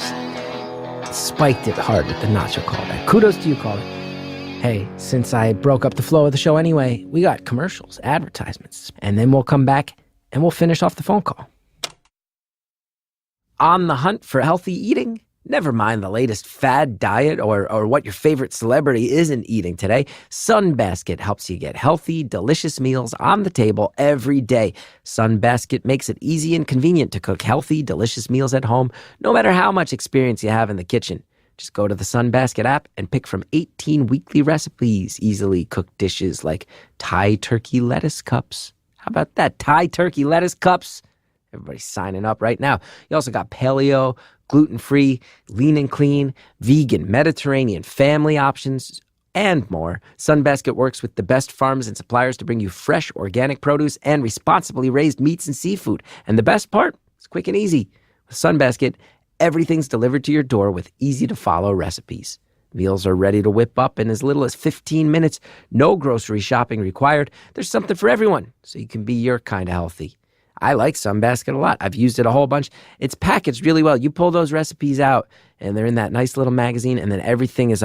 spiked it hard with the nacho callback. Kudos to you, caller. Hey, since I broke up the flow of the show anyway, we got commercials, advertisements, and then we'll come back and we'll finish off the phone call. On the hunt for healthy eating? Never mind the latest fad diet or what your favorite celebrity isn't eating today. Sunbasket helps you get healthy, delicious meals on the table every day. Sunbasket makes it easy and convenient to cook healthy, delicious meals at home, no matter how much experience you have in the kitchen. Just go to the Sunbasket app and pick from 18 weekly recipes, easily cooked dishes like Thai turkey lettuce cups. How about that? Thai turkey lettuce cups. Everybody's signing up right now. You also got paleo, gluten-free, lean and clean, vegan, Mediterranean, family options, and more. Sunbasket works with the best farms and suppliers to bring you fresh, organic produce and responsibly raised meats and seafood. And the best part, it's quick and easy. With Sunbasket, everything's delivered to your door with easy-to-follow recipes. Meals are ready to whip up in as little as 15 minutes. No grocery shopping required. There's something for everyone, so you can be your kind of healthy. I like Sunbasket a lot. I've used it a whole bunch. It's packaged really well. You pull those recipes out, and they're in that nice little magazine, and then everything is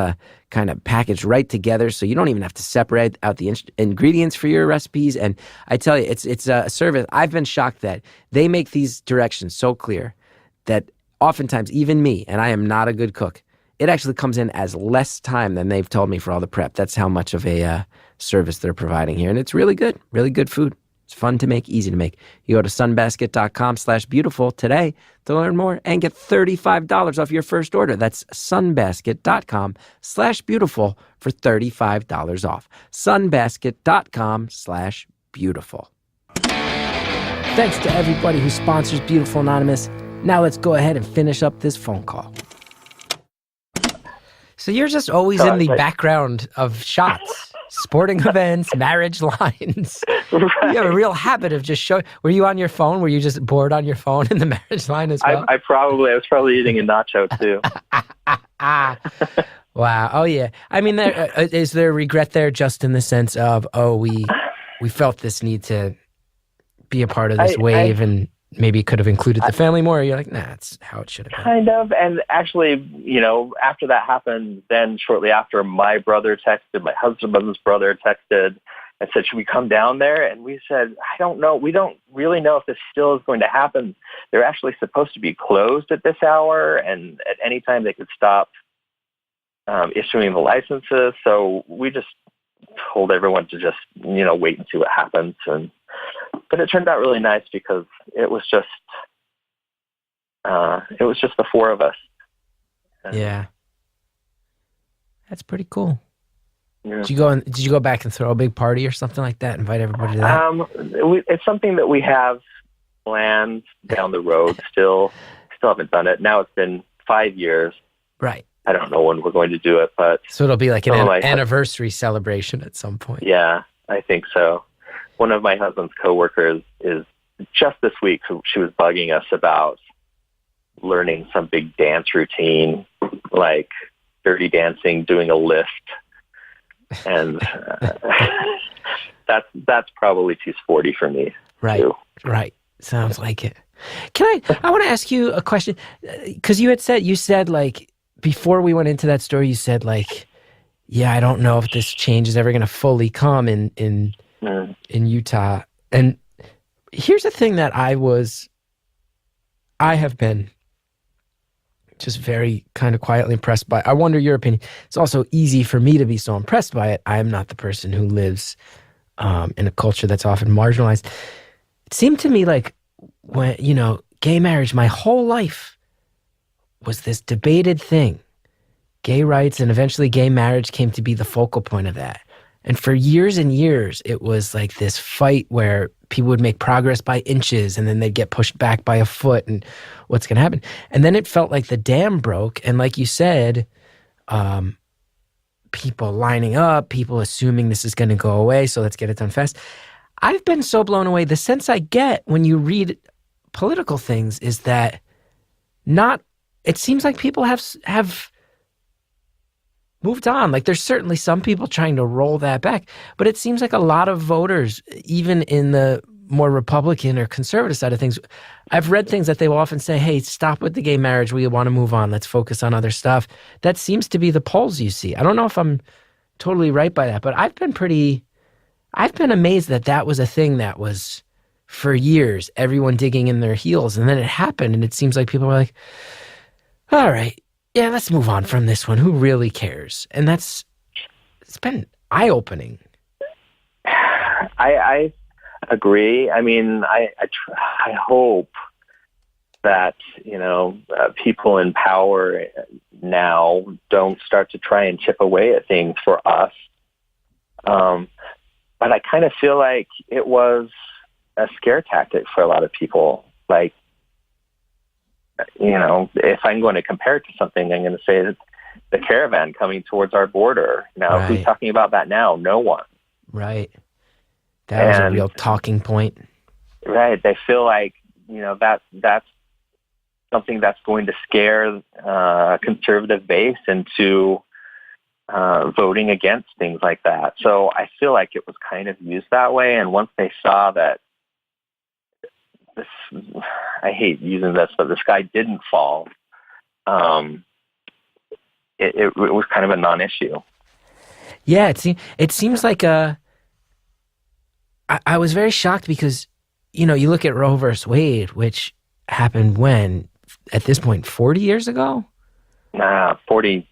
kind of packaged right together, so you don't even have to separate out the ingredients for your recipes. And I tell you, it's a service. I've been shocked that they make these directions so clear that oftentimes, even me, and I am not a good cook, it actually comes in as less time than they've told me for all the prep. That's how much of a service they're providing here, and it's really good food. It's fun to make, easy to make. You go to sunbasket.com/beautiful today to learn more and get $35 off your first order. That's sunbasket.com/beautiful for $35 off. Sunbasket.com/beautiful. Thanks to everybody who sponsors Beautiful Anonymous. Now let's go ahead and finish up this phone call. So you're just always So I in was the like, background of shots, sporting events, marriage lines. You have a real habit of just showing. Were you on your phone? Were you just bored on your phone in the marriage line as well? I was probably eating a nacho too. Ah, wow. Oh yeah. I mean, is there regret there, just in the sense of, oh, we felt this need to be a part of this wave, and maybe could have included the family more? Or you're like, nah, that's how it should have been. Kind of. And actually, after that happened, then shortly after, my brother texted, my husband's brother texted and said, should we come down there? And we said, I don't know. We don't really know if this still is going to happen. They're actually supposed to be closed at this hour, and at any time they could stop issuing the licenses. So we just told everyone to just, wait and see what happens. But it turned out really nice because it was just the four of us. Yeah, that's pretty cool. Yeah. Did you go back and throw a big party or something like that? Invite everybody to that? It's something that we have planned down the road. Still haven't done it. Now it's been 5 years. Right. I don't know when we're going to do it, but so it'll be like an anniversary celebration at some point. Yeah, I think so. One of my husband's coworkers is just this week. She was bugging us about learning some big dance routine, like dirty dancing, doing a list, and that's probably too sporty for me. Right, too. Right. Sounds like it. I want to ask you a question, because you said like before we went into that story, you said like, yeah, I don't know if this change is ever going to fully come in Utah. And here's the thing that I have been just very kind of quietly impressed by. I wonder your opinion. It's also easy for me to be so impressed by it. I am not the person who lives in a culture that's often marginalized. It seemed to me like when, gay marriage, my whole life was this debated thing. Gay rights and eventually gay marriage came to be the focal point of that. And for years and years, it was like this fight where people would make progress by inches and then they'd get pushed back by a foot, and what's going to happen? And then it felt like the dam broke. And like you said, people lining up, people assuming this is going to go away, so let's get it done fast. I've been so blown away. The sense I get when you read political things is that it seems like people have moved on. Like there's certainly some people trying to roll that back, but it seems like a lot of voters, even in the more Republican or conservative side of things, I've read things that they will often say, hey, stop with the gay marriage. We want to move on. Let's focus on other stuff. That seems to be the polls you see. I don't know if I'm totally right by that, but I've been amazed that was a thing that was for years, everyone digging in their heels. And then it happened, and it seems like people were like, all right, yeah, let's move on from this one. Who really cares? And it's been eye-opening. I agree. I mean, I hope that, people in power now don't start to try and chip away at things for us. But I kind of feel like it was a scare tactic for a lot of people. Like, if I'm going to compare it to something, I'm going to say that the caravan coming towards our border. Now, Right. Who's talking about that now? No one. Right. That was a real talking point. Right. They feel like, that's something that's going to scare a conservative base into voting against things like that. So I feel like it was kind of used that way. And once they saw that I hate using this, but the sky didn't fall, it was kind of a non-issue. Yeah, it seems like I was very shocked because, you look at Roe versus Wade, which happened when, at this point, 40 years ago? 40,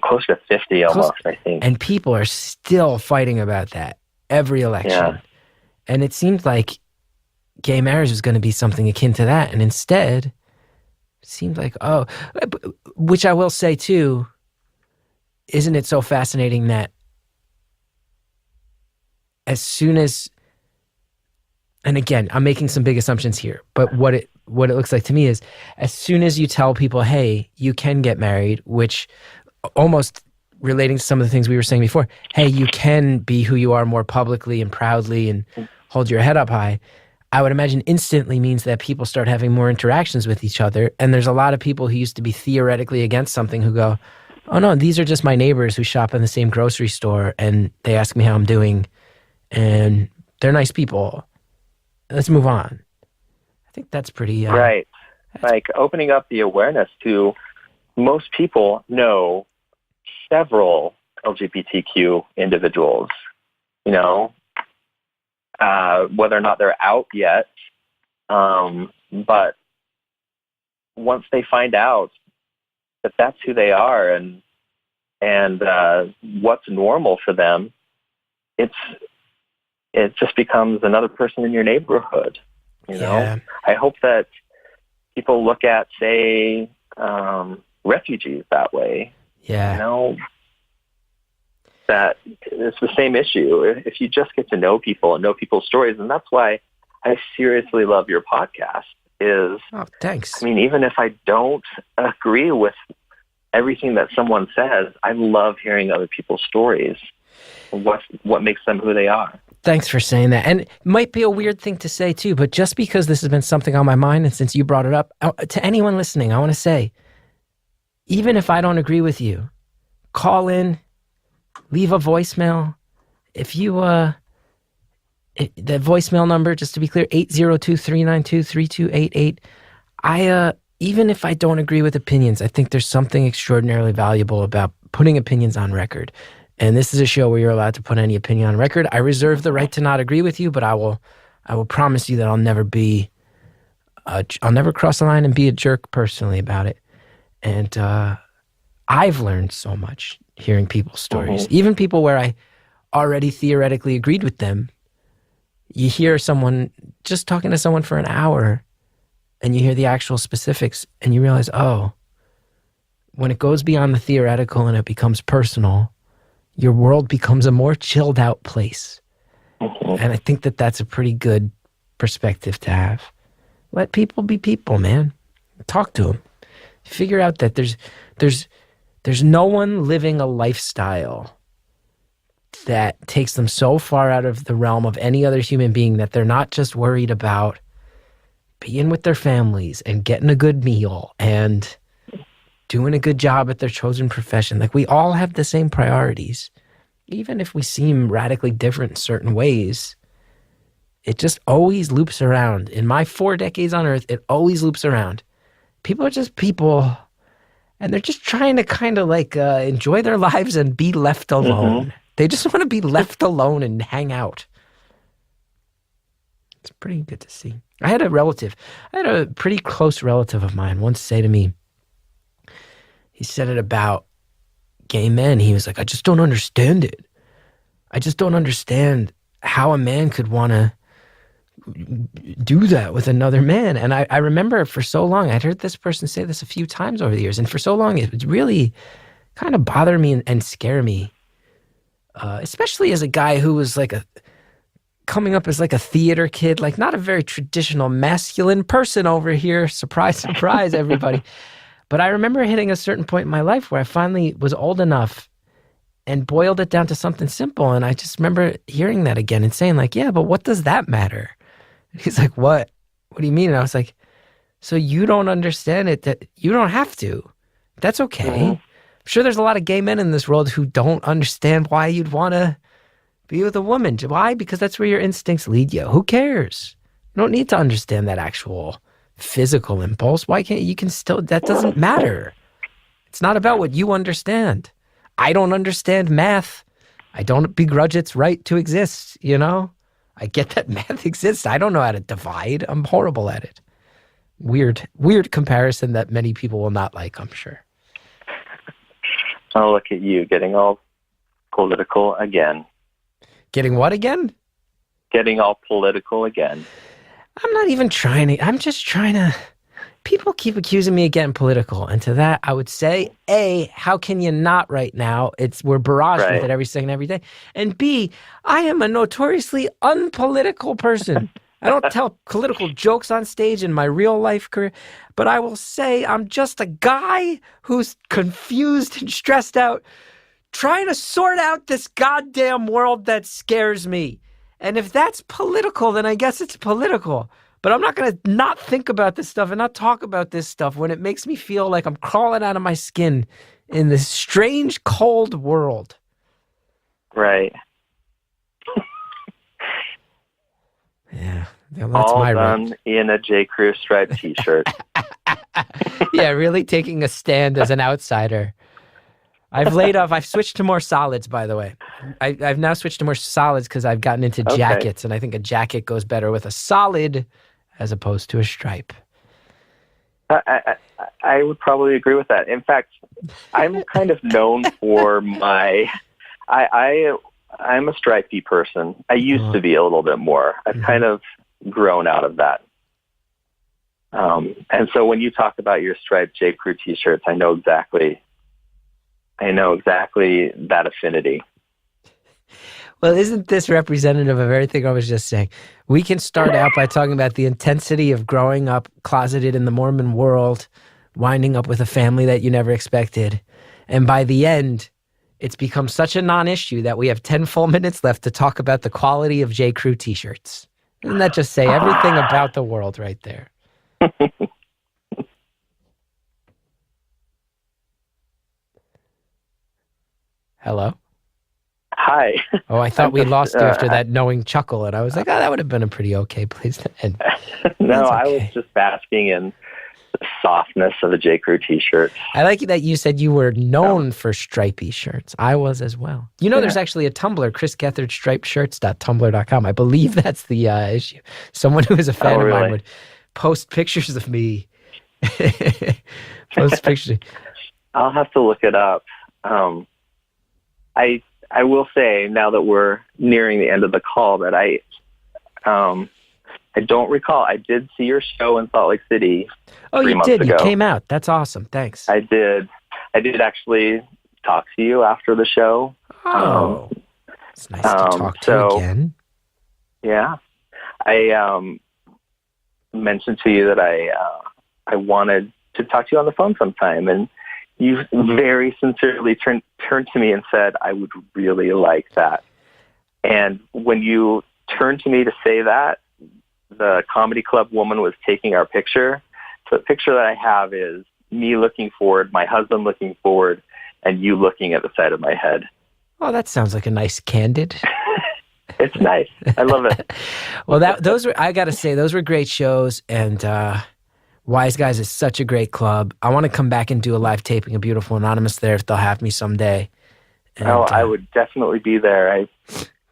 close to 50 almost, I think. And people are still fighting about that every election. Yeah. And it seemed like gay marriage was going to be something akin to that. And instead, it seemed like, which I will say too, isn't it so fascinating that as soon as, and again, I'm making some big assumptions here, but what it looks like to me is as soon as you tell people, hey, you can get married, which almost relating to some of the things we were saying before, hey, you can be who you are more publicly and proudly and hold your head up high, I would imagine instantly means that people start having more interactions with each other. And there's a lot of people who used to be theoretically against something who go, oh no, these are just my neighbors who shop in the same grocery store and they ask me how I'm doing and they're nice people. Let's move on. I think that's pretty... right. Like opening up the awareness to most people know several LGBTQ individuals, you know, whether or not they're out yet. But once they find out that that's who they are and what's normal for them, it just becomes another person in your neighborhood. You know, I hope that people look at, say, refugees that way. Yeah. You know, that it's the same issue. If you just get to know people and know people's stories, and that's why I seriously love your podcast. Oh, thanks. I mean, even if I don't agree with everything that someone says, I love hearing other people's stories. What makes them who they are. Thanks for saying that. And it might be a weird thing to say too, but just because this has been something on my mind, and since you brought it up, to anyone listening, I want to say, even if I don't agree with you, call in, leave a voicemail. If you, the voicemail number, just to be clear, 802-392-3288. Even if I don't agree with opinions, I think there's something extraordinarily valuable about putting opinions on record. And this is a show where you're allowed to put any opinion on record. I reserve the right to not agree with you, but I will promise you that I'll never cross the line and be a jerk personally about it. And I've learned so much hearing people's stories, even people where I already theoretically agreed with them. You hear someone, just talking to someone for an hour, and you hear the actual specifics, and you realize, oh, when it goes beyond the theoretical and it becomes personal, your world becomes a more chilled out place. And I think that that's a pretty good perspective to have. Let people be people, man. Talk to them. Figure out that there's no one living a lifestyle that takes them so far out of the realm of any other human being that they're not just worried about being with their families and getting a good meal and doing a good job at their chosen profession. Like, we all have the same priorities. Even if we seem radically different in certain ways, it just always loops around. In my 4 decades on Earth, it always loops around. People are just people, and they're just trying to kind of like enjoy their lives and be left alone. They just want to be left alone and hang out. It's pretty good to see. I had a pretty close relative of mine once say to me, he said it about gay men. He was like, I just don't understand it. I just don't understand how a man could want to do that with another man. And I remember for so long, I'd heard this person say this a few times over the years, and for so long it would really kind of bother me and scare me, especially as a guy who was like coming up as like a theater kid, like not a very traditional masculine person over here. Surprise, surprise, everybody. But I remember hitting a certain point in my life where I finally was old enough and boiled it down to something simple. And I just remember hearing that again and saying like, yeah, but what does that matter? And he's like, what? What do you mean? And I was like, so you don't understand it, that you don't have to. That's okay. I'm sure there's a lot of gay men in this world who don't understand why you'd want to be with a woman. Why? Because that's where your instincts lead you. Who cares? You don't need to understand that actual physical impulse. Why can't you can still, that doesn't matter. It's not about what you understand. I don't understand math. I don't begrudge its right to exist, you know? I get that math exists. I don't know how to divide. I'm horrible at it. Weird comparison that many people will not like, I'm sure. Oh, look at you getting all political again. Getting what again? Getting all political again. I'm not even trying to. I'm just trying to. People keep accusing me of getting political, and to that I would say, A, how can you not right now? We're barraged with it every second, every day. And B, I am a notoriously unpolitical person. I don't tell political jokes on stage in my real life career, but I will say I'm just a guy who's confused and stressed out, trying to sort out this goddamn world that scares me. And if that's political, then I guess it's political. But I'm not going to not think about this stuff and not talk about this stuff when it makes me feel like I'm crawling out of my skin in this strange, cold world. Right. Yeah, that's all my done rant. in a J. Crew striped T-shirt. Yeah, really taking a stand as an outsider. I've switched to more solids, by the way. I've now switched to more solids because I've gotten into jackets, and I think a jacket goes better with a solid as opposed to a stripe. I would probably agree with that. In fact, I'm kind of known for my... I'm a stripey person. I used to be a little bit more. I've kind of grown out of that. And so when you talk about your striped J. Crew T-shirts, I know exactly that affinity. Well, isn't this representative of everything I was just saying? We can start out by talking about the intensity of growing up closeted in the Mormon world, winding up with a family that you never expected. And by the end, it's become such a non-issue that we have 10 full minutes left to talk about the quality of J. Crew T-shirts. Doesn't that just say everything about the world right there? Hello? Hi. Oh, I thought we lost you after that knowing chuckle, and I was like, oh, that would have been a pretty okay place to end. No, okay. I was just basking in the softness of a J. Crew T-shirt. I like that you said you were known for stripy shirts. I was as well. You know, there's actually a Tumblr, Chris Gethard stripeshirts.tumblr.com. I believe that's the issue. Someone who is a fan of mine would post pictures of me. Post pictures. I'll have to look it up. I will say, now that we're nearing the end of the call, that I don't recall. I did see your show in Salt Lake City. Oh, 3 you months did. ago. You came out. That's awesome. Thanks. I did actually talk to you after the show. Oh, it's nice to talk to you again. Yeah. I mentioned to you that I wanted to talk to you on the phone sometime, and you very sincerely turned to me and said, I would really like that. And when you turned to me to say that, the comedy club woman was taking our picture. So the picture that I have is me looking forward, my husband looking forward, and you looking at the side of my head. Oh, that sounds like a nice candid. It's nice. I love it. Well, I got to say, those were great shows, and Wise Guys is such a great club. I want to come back and do a live taping of Beautiful Anonymous there if they'll have me someday. And, I would definitely be there.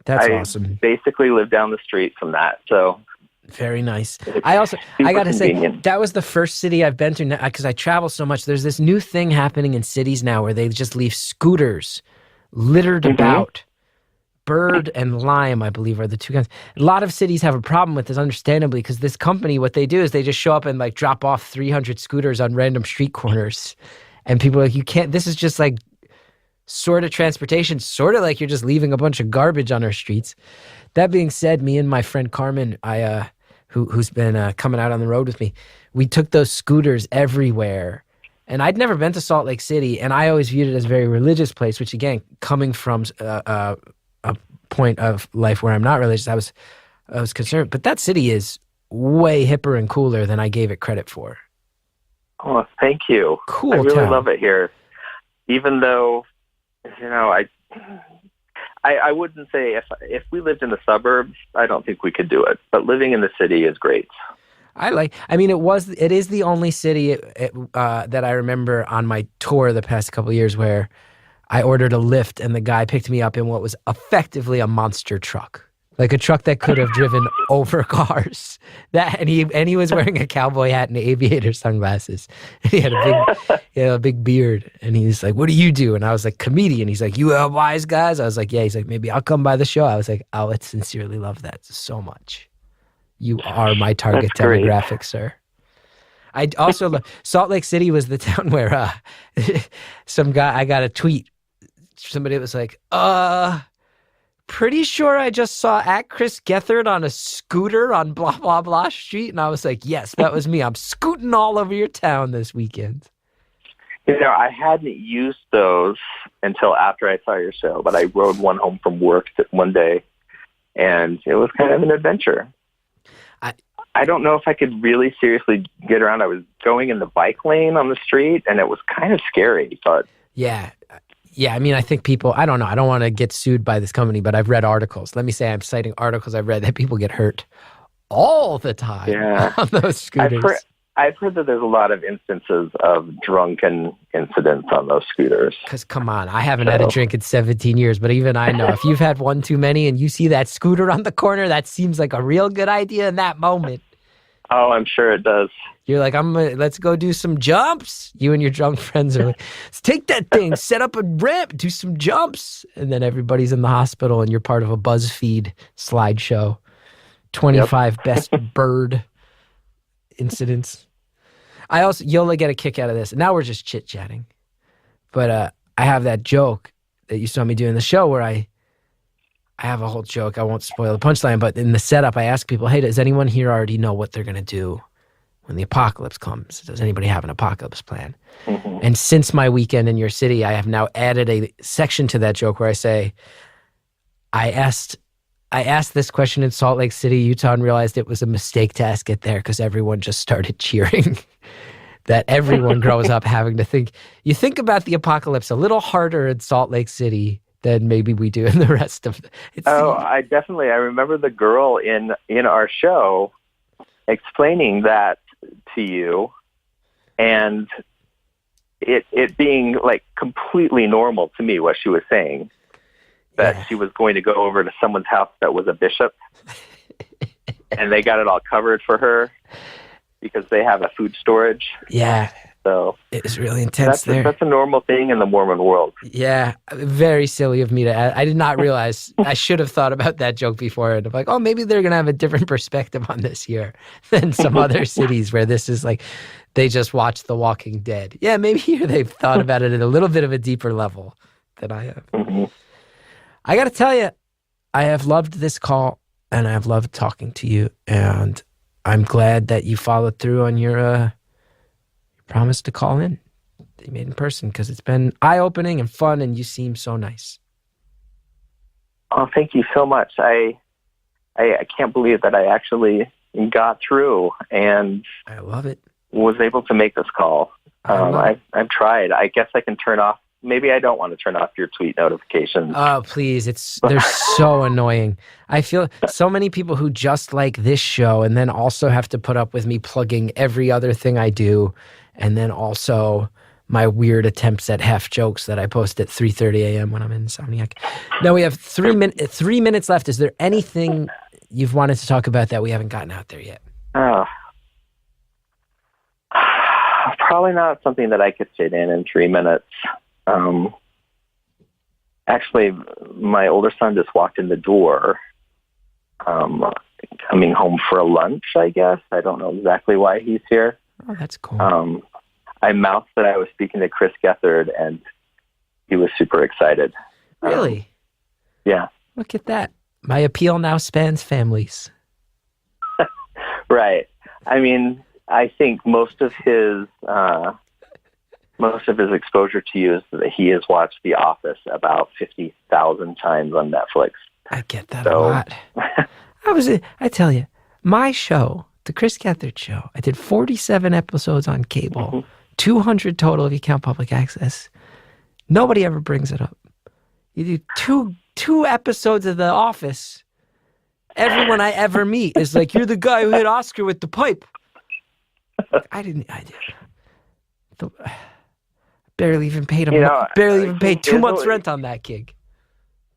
That's awesome. Basically live down the street from that, so... Very nice. I got to say, that was the first city I've been to because I travel so much. There's this new thing happening in cities now where they just leave scooters littered about. Bird and Lime, I believe, are the two kinds. A lot of cities have a problem with this, understandably, because this company, what they do is they just show up and like drop off 300 scooters on random street corners. And people are like, you can't, this is just like sort of transportation, sort of like you're just leaving a bunch of garbage on our streets. That being said, me and my friend Carmen, who's been coming out on the road with me, we took those scooters everywhere. And I'd never been to Salt Lake City, and I always viewed it as a very religious place, which again, coming from a point of life where I'm not religious, I was concerned. But that city is way hipper and cooler than I gave it credit for. Oh, thank you. Cool I really town. love it here. Even though, I wouldn't say if we lived in the suburbs, I don't think we could do it. But living in the city is great. It is the only city that I remember on my tour the past couple of years where I ordered a Lyft and the guy picked me up in what was effectively a monster truck. Like a truck that could have driven over cars. And he was wearing a cowboy hat and aviator sunglasses. He had a big beard. And he's like, "What do you do?" And I was like, "Comedian." He's like, "You have Wise Guys?" I was like, "Yeah." He's like, "Maybe I'll come by the show." I was like, "I would sincerely love that so much. You are my target demographic, sir." I also love Salt Lake City was the town where some guy, I got a tweet. Somebody was like, pretty sure I just saw at Chris Gethard on a scooter on blah, blah, blah street. And I was like, yes, that was me. I'm scooting all over your town this weekend. I hadn't used those until after I saw your show, but I rode one home from work one day, and it was kind of an adventure. I don't know if I could really seriously get around. I was going in the bike lane on the street, and it was kind of scary. But yeah. I mean, I think people, I don't know. I don't want to get sued by this company, but I've read articles. Let me say I'm citing articles I've read that people get hurt all the time on those scooters. I've heard that there's a lot of instances of drunken incidents on those scooters. Because come on, I haven't had a drink in 17 years, but even I know if you've had one too many and you see that scooter on the corner, that seems like a real good idea in that moment. Oh, I'm sure it does. You're like, let's go do some jumps. You and your drunk friends are like, let's take that thing, set up a ramp, do some jumps. And then everybody's in the hospital and you're part of a BuzzFeed slideshow. 25 best bird incidents. You'll get a kick out of this. Now we're just chit-chatting. But I have that joke that you saw me do in the show where I have a whole joke. I won't spoil the punchline, but in the setup, I ask people, hey, does anyone here already know what they're going to do when the apocalypse comes? Does anybody have an apocalypse plan? Mm-hmm. And since my weekend in your city, I have now added a section to that joke where I say, I asked this question in Salt Lake City, Utah, and realized it was a mistake to ask it there because everyone just started cheering. That everyone grows up having to think. You think about the apocalypse a little harder in Salt Lake City than maybe we do in the rest of it. I remember the girl in our show explaining that to you, and it being like completely normal to me what she was saying. That she was going to go over to someone's house that was a bishop, and they got it all covered for her because they have a food storage. Yeah. So it was really intense that's a normal thing in the Mormon world. Yeah. Very silly of me to add. I did not realize. I should have thought about that joke before. And I'm like, oh, maybe they're going to have a different perspective on this here than some other cities where this is like, they just watch The Walking Dead. Yeah, maybe here they've thought about it at a little bit of a deeper level than I have. Mm-hmm. I got to tell you, I have loved this call and I have loved talking to you. And I'm glad that you followed through on your promise to call in that you made in person because it's been eye-opening and fun and you seem so nice. Oh, thank you so much. I can't believe that I actually got through and I love it. Was able to make this call. I've tried. I guess I can turn off. Maybe I don't want to turn off your tweet notifications. Oh, please. They're so annoying. I feel so many people who just like this show and then also have to put up with me plugging every other thing I do. And then also my weird attempts at half jokes that I post at 3:30 a.m. when I'm insomniac. Now we have 3 minutes left. Is there anything you've wanted to talk about that we haven't gotten out there yet? Probably not something that I could fit in 3 minutes. Actually, my older son just walked in the door, coming home for a lunch, I guess. I don't know exactly why he's here. Oh, that's cool. I mouthed that I was speaking to Chris Gethard, and he was super excited. Really? Yeah. Look at that. My appeal now spans families. Right. I mean, I think most of his exposure to you is that he has watched The Office about 50,000 times on Netflix. I get that a lot. I tell you, my show, The Chris Gethard Show, I did 47 episodes on cable, 200 total if you count public access. Nobody ever brings it up. You do two episodes of The Office. Everyone I ever meet is like, you're the guy who hit Oscar with the pipe. I did. Barely even paid him. Barely even paid 2 months' rent on that gig.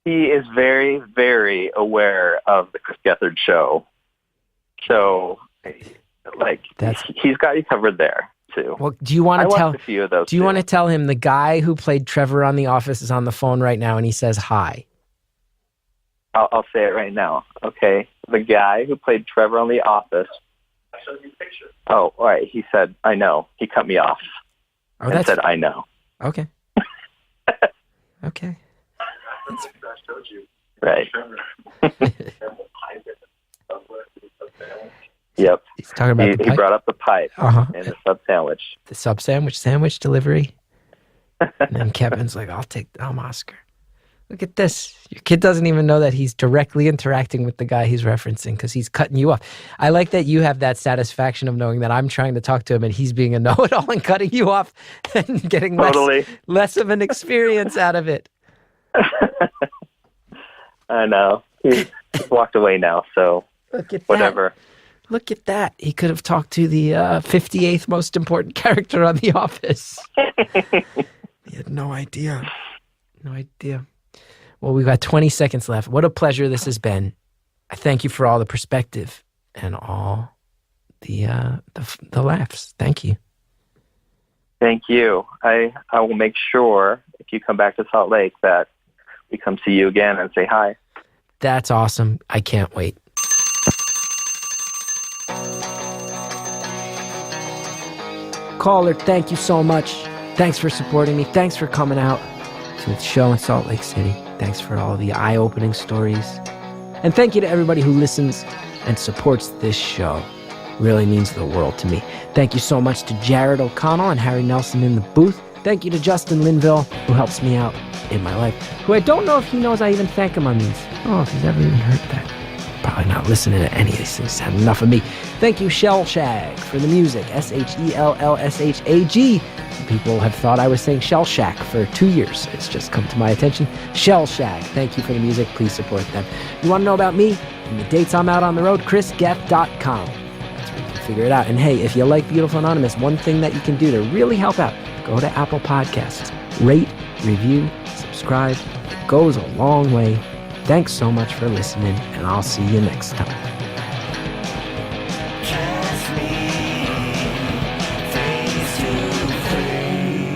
He is very, very aware of the Chris Gethard Show. So, he's got you covered there too. Well, do you want to tell? A few of those. Do you want to tell him the guy who played Trevor on The Office is on the phone right now and he says hi? I'll say it right now. Okay, the guy who played Trevor on The Office. I showed you a picture. Oh, all right. He said, "I know." He cut me off. Oh, and said, "I know." Okay. Okay. I showed you. Right. Yep. He's talking about the He pipe. brought up the pipe Uh-huh. and the sub sandwich. The sandwich delivery. And then Kevin's like, I'm Oscar. Look at this. Your kid doesn't even know that he's directly interacting with the guy he's referencing because he's cutting you off. I like that you have that satisfaction of knowing that I'm trying to talk to him and he's being a know-it-all and cutting you off and getting less of an experience out of it. I know. He's walked away now, so Look at whatever. that. Look at that. He could have talked to the 58th most important character on The Office. He had no idea. No idea. Well, we've got 20 seconds left. What a pleasure this has been. I thank you for all the perspective and all the laughs. Thank you. Thank you. I will make sure if you come back to Salt Lake that we come see you again and say hi. That's awesome. I can't wait. Caller, thank you so much. Thanks for supporting me. Thanks for coming out to the show in Salt Lake City. Thanks for all the eye-opening stories. And thank you to everybody who listens and supports this show. Really means the world to me. Thank you so much to Jared O'Connell and Harry Nelson in the booth. Thank you to Justin Linville, who helps me out in my life, who I don't know if he knows I even thank him on these. Oh, if he's ever even heard that. Probably not listening to any of these things. He's had enough of me. Thank you, Shellshag, for the music. Shellshag. People have thought I was saying Shellshag for 2 years. It's just come to my attention. Shellshag. Thank you for the music. Please support them. You want to know about me and the dates I'm out on the road? ChrisGeth.com. That's where you can figure it out. And hey, if you like Beautiful Anonymous, one thing that you can do to really help out, go to Apple Podcasts. Rate, review, subscribe. It goes a long way. Thanks so much for listening, and I'll see you next time. Kiss me face to face.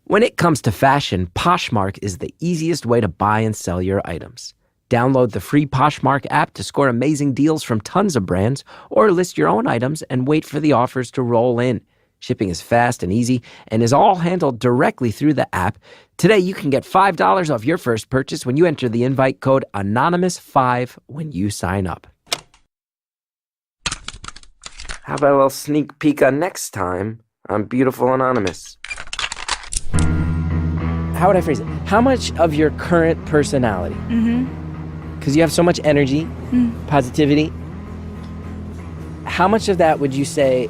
When it comes to fashion, Poshmark is the easiest way to buy and sell your items. Download the free Poshmark app to score amazing deals from tons of brands, or list your own items and wait for the offers to roll in. Shipping is fast and easy and is all handled directly through the app. Today, you can get $5 off your first purchase when you enter the invite code Anonymous5 when you sign up. How about a little sneak peek on next time on Beautiful Anonymous? How would I phrase it? How much of your current personality? Because you have so much energy, positivity. How much of that would you say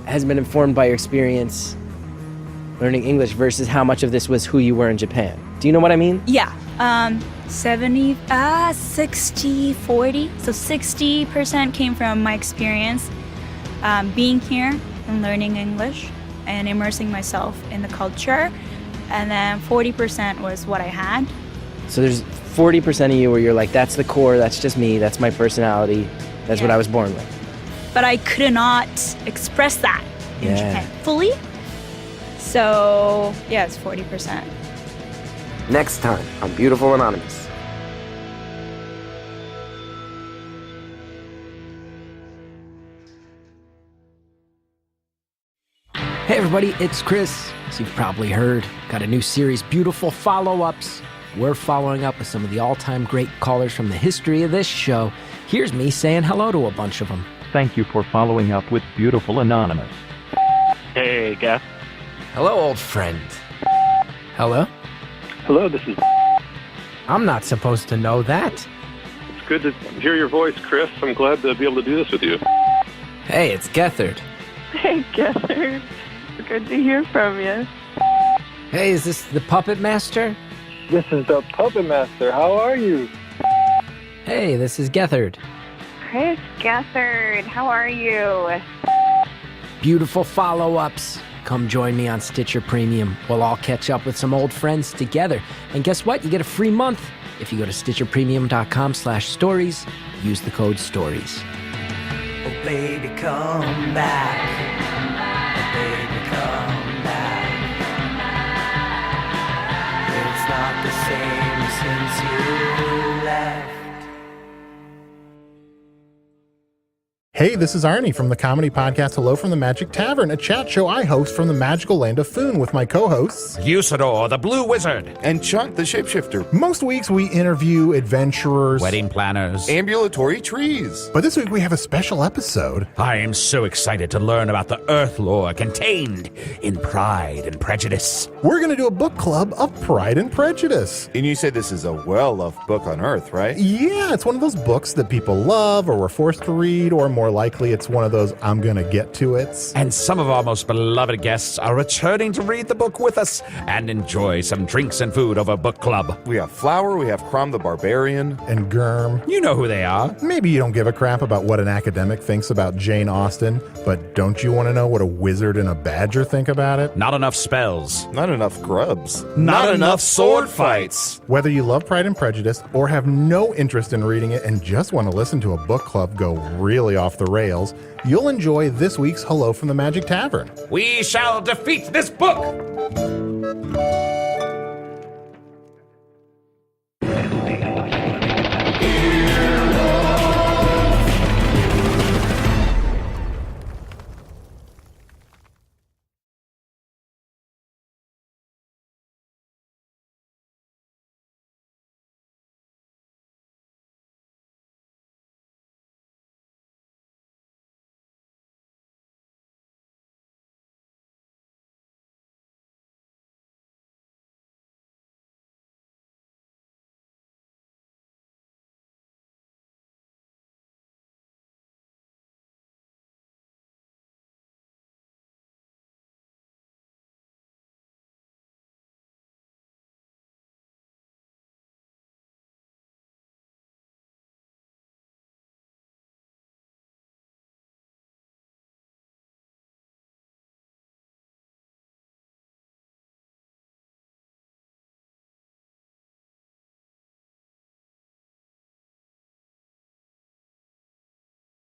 has been informed by your experience learning English versus how much of this was who you were in Japan? Do you know what I mean? Yeah. 60, 40. So 60% came from my experience being here and learning English and immersing myself in the culture. And then 40% was what I had. So there's 40% of you where you're like, that's the core, that's just me, that's my personality, that's what I was born with. But I could not express that in Japan fully. So, yeah, it's 40%. Next time on Beautiful Anonymous. Hey everybody, it's Chris. As you've probably heard, got a new series, Beautiful Follow-Ups. We're following up with some of the all-time great callers from the history of this show. Here's me saying hello to a bunch of them. Thank you for following up with Beautiful Anonymous. Hey, Geth. Hello, old friend. Hello? Hello, this is... I'm not supposed to know that. It's good to hear your voice, Chris. I'm glad to be able to do this with you. Hey, it's Gethard. Hey, Gethard. Good to hear from you. Hey, is this the Puppet Master? This is the Puppet Master. How are you? Hey, this is Gethard. Chris Gethard, how are you? Beautiful Follow-Ups. Come join me on Stitcher Premium. We'll all catch up with some old friends together. And guess what? You get a free month if you go to stitcherpremium.com/stories. Use the code STORIES. Oh, baby, come back. Oh, baby, come back. It's not the same since you left. Hey, this is Arnie from the comedy podcast Hello from the Magic Tavern, a chat show I host from the magical land of Foon with my co-hosts Usador, the Blue Wizard, and Chunt, the Shapeshifter. Most weeks we interview adventurers, wedding planners, ambulatory trees. But this week we have a special episode. I am so excited to learn about the Earth lore contained in Pride and Prejudice. We're going to do a book club of Pride and Prejudice. And you said this is a well-loved book on Earth, right? Yeah, it's one of those books that people love or were forced to read, or more likely it's one of those I'm gonna get to it's. And some of our most beloved guests are returning to read the book with us and enjoy some drinks and food over book club. We have Flower, we have Crom the Barbarian, and Germ. You know who they are. Maybe you don't give a crap about what an academic thinks about Jane Austen, but don't you want to know what a wizard and a badger think about it? Not enough spells. Not enough grubs. Not enough sword fights. Whether you love Pride and Prejudice or have no interest in reading it and just want to listen to a book club go really off the rails, you'll enjoy this week's Hello from the Magic Tavern. We shall defeat this book!